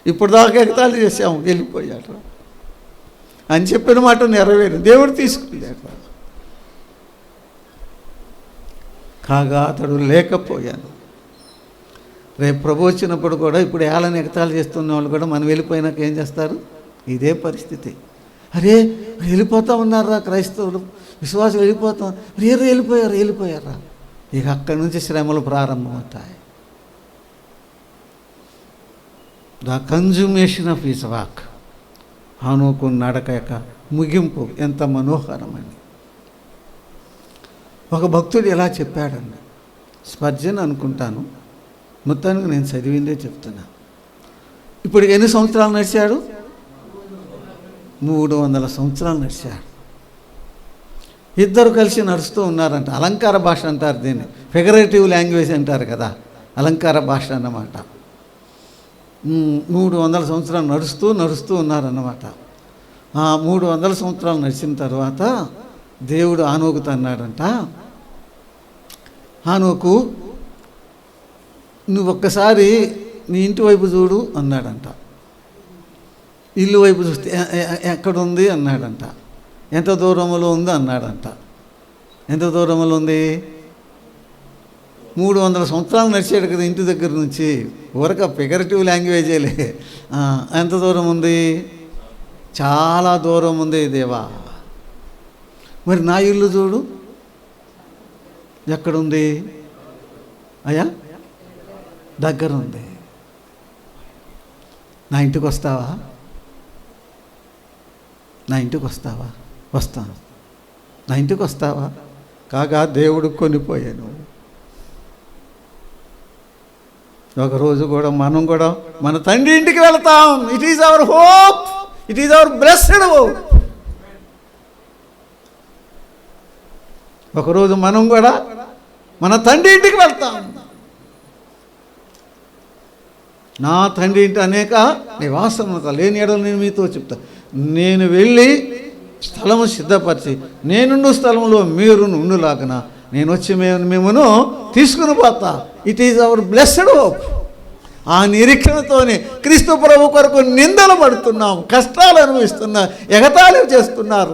ఇప్పుడు దాకా ఎగతాళి చేసాము, వెళ్ళిపోయాడు అని చెప్పిన మాట నెరవేరు, దేవుడు తీసుకున్నాడు. కాగా అతడు లేకపోయాను. రేపు ప్రభు వచ్చినప్పుడు కూడా ఇప్పుడు ఏళ్ళని ఎగతాళి చేస్తున్న వాళ్ళు కూడా మనం వెళ్ళిపోయినాక ఏం చేస్తారు? ఇదే పరిస్థితి. అరే వెళ్ళిపోతూ ఉన్నారా క్రైస్తవులు, విశ్వాసం వెళ్ళిపోతాం, వెళ్ళిపోయారా. ఇక అక్కడి నుంచి శ్రమలు ప్రారంభమవుతాయి. The consummation of his walk. హనోకు నడక యొక్క ముగింపు ఎంత మనోహరమని ఒక భక్తుడు ఎలా చెప్పాడండి. స్పర్జన్ అనుకుంటాను, మొత్తానికి నేను చదివిందే చెప్తున్నా. ఇప్పుడు ఎన్ని సంవత్సరాలు నడిచాడు? 300 సంవత్సరాలు నడిచాడు. ఇద్దరు కలిసి నడుస్తూ ఉన్నారంట. అలంకార భాష అంటారు దీన్ని, ఫిగరేటివ్ లాంగ్వేజ్ అంటారు కదా, అలంకార భాష అన్నమాట. 300 సంవత్సరాలు నడుస్తూ ఉన్నారన్నమాట. 300 సంవత్సరాలు నడిచిన తర్వాత దేవుడు హానోకుతో అన్నాడంట, హానోకు నువ్వు ఒక్కసారి నీ ఇంటి వైపు చూడు అన్నాడంట. ఇల్లు వైపు చూస్తే ఎక్కడుంది అన్నాడంట. ఎంత దూరంలో ఉంది అన్నాడంట. ఎంత దూరంలో ఉంది? 300 సంవత్సరాలు నడిచాడు కదా ఇంటి దగ్గర నుంచి. ఊరక ఫిగరేటివ్ లాంగ్వేజేలే. ఎంత దూరం ఉంది? చాలా దూరం ఉంది దేవా. మరి నా ఇల్లు చూడు ఎక్కడుంది అయ్యా? దగ్గర ఉంది. నా ఇంటికి వస్తావా? నా ఇంటికి వస్తావా? వస్తాను. నా ఇంటికి వస్తావా? కాగా దేవుడు కొనిపోయాను. ఒకరోజు కూడా మనం కూడా మన తండ్రి ఇంటికి వెళ్తాం. It is our hope, it is our blessed hope. ఒకరోజు మనం కూడా మన తండ్రి ఇంటికి వెళ్తాం. నా తండ్రి ఇంటి అనేక నివాసములు లేని ఎడలు నేను మీతో చెప్తా. నేను వెళ్ళి స్థలము సిద్ధపరిచి నేనుండు స్థలంలో మీరు ఉండులాగన నేను వచ్చి మిమ్మను తీసుకుని పోతా. It is our blessed hope. ఆ నిరీక్షణతోనే క్రీస్తు ప్రభు కొరకు నిందలు పడుతున్నాం, కష్టాలు అనుభవిస్తున్నాం, ఎగతాళి చేస్తున్నారు,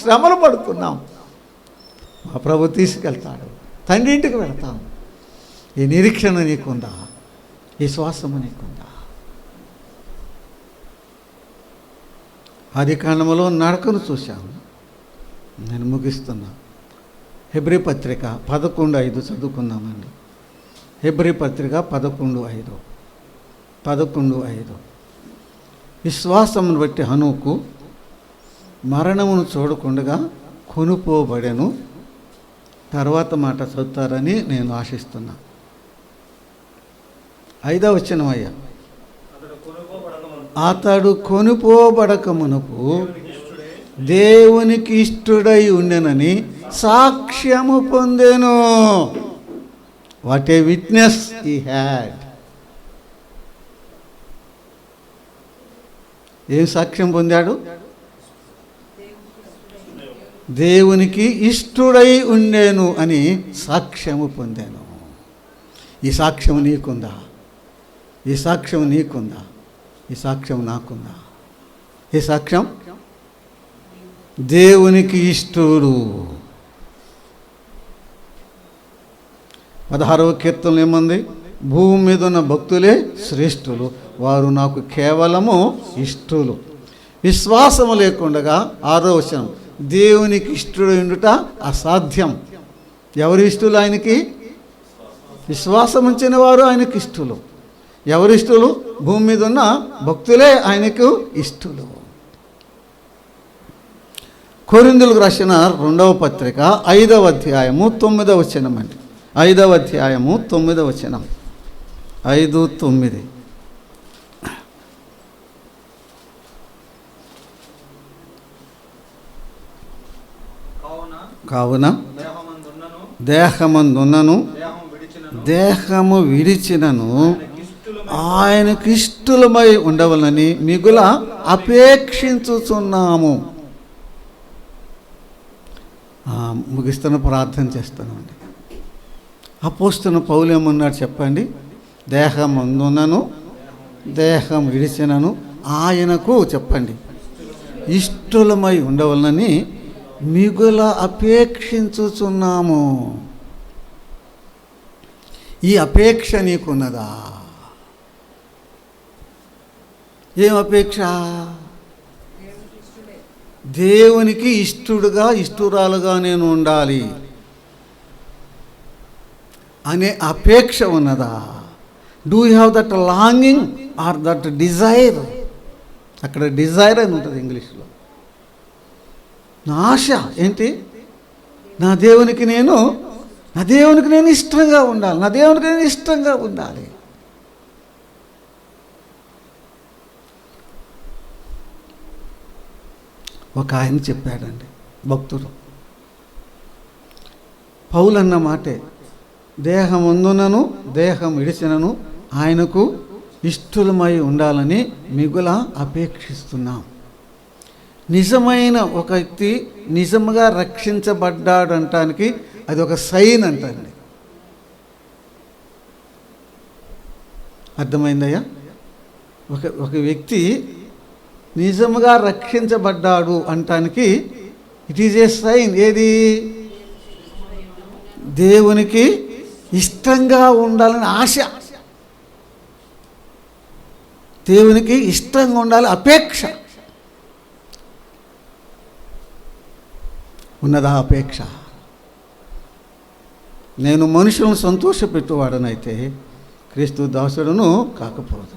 శ్రమలు పడుతున్నాం. మా ప్రభు తీసుకెళ్తాడు, తండ్రి ఇంటికి వెళ్తాం. ఈ నిరీక్షణ నీకుందా? ఈ శ్వాసము నీకుందా? ఆది కాండములో నడకను చూశాము. నేను ముగిస్తున్నా. హెబ్రీ పత్రిక 11:5 చదువుకుందామండి. హెబ్రీ పత్రిక 11:5 విశ్వాసమును బట్టి హనోకు మరణమును చూడకుండగా కొనుపోబడెను. తర్వాత మాట చదువుతారని నేను ఆశిస్తున్నా. 5వ వచనం అయ్యా. అతడు కొనుపోబడక మునుపు దేవునికి ఇష్టుడై ఉండెనని సాక్ష్యము పొందెను. What a witness he had. ఏం సాక్ష్యం పొందాడు? దేవునికి ఇష్టుడై ఉండేను అని సాక్ష్యము పొందాను. ఈ సాక్ష్యం నీకుందా? ఈ సాక్ష్యం నీకుందా? ఈ సాక్ష్యం నాకుందా? ఈ సాక్ష్యం దేవునికి ఇష్టుడు. 16వ కీర్తనలో ఏముంది? భూమి మీద ఉన్న భక్తులే శ్రేష్ఠులు, వారు నాకు కేవలము ఇష్టులు. విశ్వాసము లేకుండగా 6వ వచనం దేవునికి ఇష్టుడు ఉండుట అసాధ్యం. ఎవరు ఇష్టులు ఆయనకి? విశ్వాసం ఉంచిన వారు ఆయనకి ఇష్టులు. ఎవరు ఇష్టులు? భూమి మీద ఉన్న భక్తులే ఆయనకు ఇష్టులు. కొరింథీయులకు రాసిన 2వ పత్రిక 5వ అధ్యాయము 9వ వచనం అండి. 5వ అధ్యాయము 9వ వచనం. 5:9. కావున దేహమందున్నను దేహము విడిచినను ఆయనకు ఇష్టలమై ఉండవలని మిగుల అపేక్షించుచున్నాము. ముగిస్తున్న ప్రార్థన చేస్తానండి. అపోస్తలుడైన పౌలు ఏమన్నాడు చెప్పండి? దేహమందున్నను దేహం విడిచినను ఆయనకు చెప్పండి ఇష్టలమై ఉండవలనని మిగుల అపేక్షించుచున్నాము. ఈ అపేక్ష నీకున్నదా? ఏం అపేక్ష? దేవునికి ఇష్టడుగా ఇష్టురాలుగా నేను ఉండాలి అనే అపేక్ష ఉన్నదా? Do you have that longing or that desire? అక్కడ డిజైర్ అని ఉంటుంది ఇంగ్లీష్లో. నా ఆశ ఏంటి? నా దేవునికి నేను ఇష్టంగా ఉండాలి, నా దేవునికి నేను ఇష్టంగా ఉండాలి. ఒక ఆయన చెప్పాడండి, భక్తుడు, పౌలు అన్న మాటే, దేహం ఉందునను దేహం విడిచినను ఆయనకు ఇష్టలమై ఉండాలని మిగుల అపేక్షిస్తున్నాం. నిజమైన ఒక వ్యక్తి నిజంగా రక్షించబడ్డాడు అంటానికి అది ఒక సైన్ అంటండి. అర్థమైందయ్యా? ఒక వ్యక్తి నిజంగా రక్షించబడ్డాడు అంటానికి ఇట్ ఈజ్ ఏ సైన్. ఏది? దేవునికి ఇష్టంగా ఉండాలని ఆశ, దేవునికి ఇష్టంగా ఉండాలి అపేక్ష ఉన్నదా? అపేక్ష. నేను మనుషులను సంతోషపెట్టువాడనైతే క్రీస్తు దాసుడును కాకపోదు.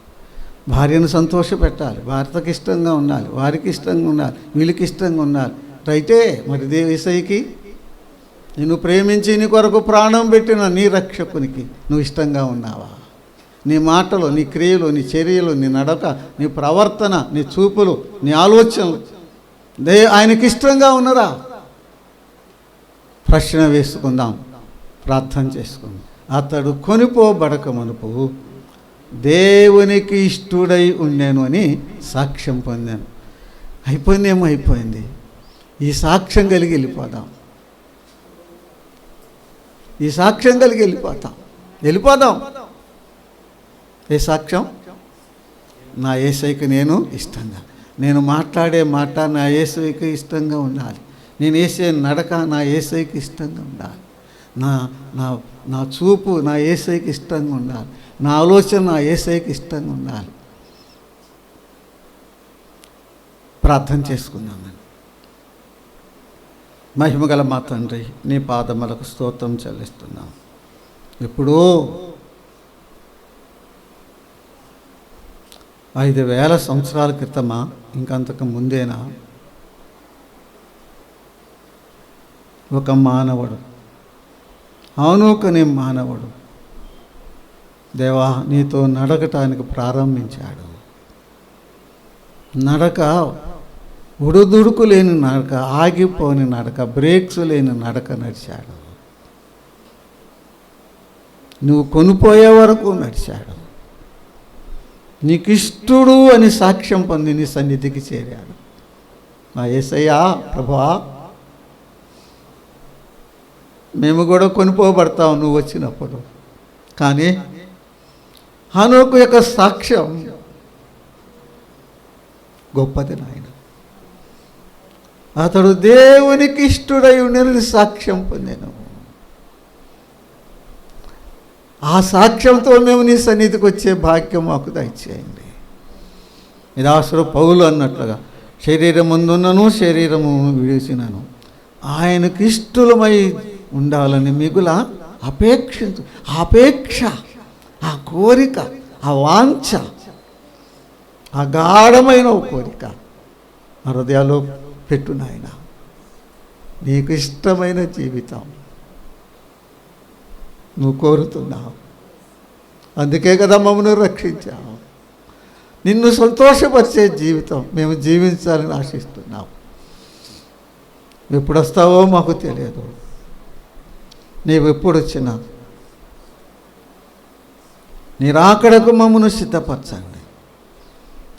భార్యను సంతోషపెట్టాలి, భర్తకి ఇష్టంగా ఉండాలి, వారికి ఇష్టంగా ఉండాలి, వీళ్ళకి ఇష్టంగా ఉండాలి. రైటే. మరి యేసయ్యకి నిన్ను ప్రేమించి నీ కొరకు ప్రాణం పెట్టిన నీ రక్షకునికి నువ్వు ఇష్టంగా ఉన్నావా? నీ మాటలు, నీ క్రియలు, నీ చర్యలు, నీ నడక, నీ ప్రవర్తన, నీ చూపులు, నీ ఆలోచనలు ఆయనకి ఇష్టంగా ఉన్నరా? ప్రశ్న వేసుకుందాం, ప్రార్థన చేసుకుందాం. అతడు కొనిపోబడక మునుపు దేవునికి ఇష్టడై ఉండేను అని సాక్ష్యం పొందాను. అయిపోయిందేమో, అయిపోయింది. ఈ సాక్ష్యం కలిగి వెళ్ళిపోదాం, ఈ సాక్ష్యం కలిగి వెళ్ళిపోదాం. ఏ సాక్ష్యం? నా యేసయ్యకి నేను ఇష్టంగా, నేను మాట్లాడే మాట నా యేసయ్యకి ఇష్టంగా ఉండాలి, నేను వేసే నడక నా యేసయ్యకి ఇష్టంగా ఉండాలి, నా చూపు నా యేసయ్యకి ఇష్టంగా ఉండాలి, నా ఆలోచన నా యేసయ్యకి ఇష్టంగా ఉండాలి. ప్రార్థన చేసుకుందామని. మహిమగల మా తండ్రి, నీ పాదములకు స్తోత్రం చెల్లిస్తున్నాం. ఎప్పుడో 5,000 సంవత్సరాల క్రితమా, ఇంకంతకు ముందేనా, ఒక మానవుడు, అవునుకనే మానవుడు దేవా నీతో నడకటానికి ప్రారంభించాడు. నడక ఉడుదుడుకు లేని నడక, ఆగిపోని నడక, బ్రేక్స్ లేని నడక నడిచాడు. నువ్వు కొనిపోయే వరకు నడిచాడు. నీకు ఇష్టడు అని సాక్ష్యం పొంది నీ సన్నిధికి చేరాడు. మా యేసయ్యా, ప్రభువా, మేము కూడా కొనిపోబడతాం నువ్వు వచ్చినప్పుడు. కానీ హనోకు యొక్క సాక్ష్యం గొప్పది నాయన. అతడు దేవునికి ఇష్టడై ఉండేది సాక్ష్యం పొందాను. ఆ సాక్ష్యంతో మేము నీ సన్నిధికి వచ్చే భాగ్యం మాకు దయచేయండి. నిరాశరు పౌలు అన్నట్లుగా శరీరం ముందున్నను శరీరము విడిచినను ఆయనకు ఇష్టలమై ఉండాలని మిగుల అపేక్ష, ఆ కోరిక, ఆ వాంఛ, ఆ గాఢమైన కోరిక ఆ హృదయాల్లో పెట్టు నాయన. నీకు ఇష్టమైన జీవితం నువ్వు కోరుతున్నావు. అందుకే కదా మమ్మల్ని రక్షించావు. నిన్ను సంతోషపరిచే జీవితం మేము జీవించాలని ఆశిస్తున్నాం. ఎప్పుడు వస్తావో మాకు తెలియదు. నీవు ఎప్పుడు వచ్చినా నీ రాకడకు మమ్మను సిద్ధపరచండి.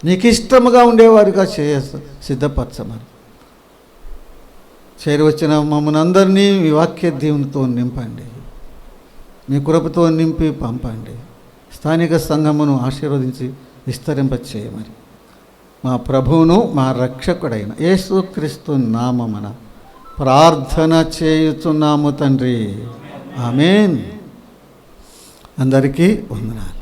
నీకు ఇష్టముగా ఉండేవారిగా సిద్ధపరచమని చేరి వచ్చిన మమ్మల్ని అందరినీ మీ వాక్య దీవునితో నింపండి, మీ కృపతో నింపి పంపండి. స్థానిక సంఘమును ఆశీర్వదించి విస్తరింపచేయమని మా ప్రభువును మా రక్షకుడైన యేసుక్రీస్తు నామమున ప్రార్థన చేయుచున్నాము తండ్రి. ఆమేన్. అందరికీ వందనాలు.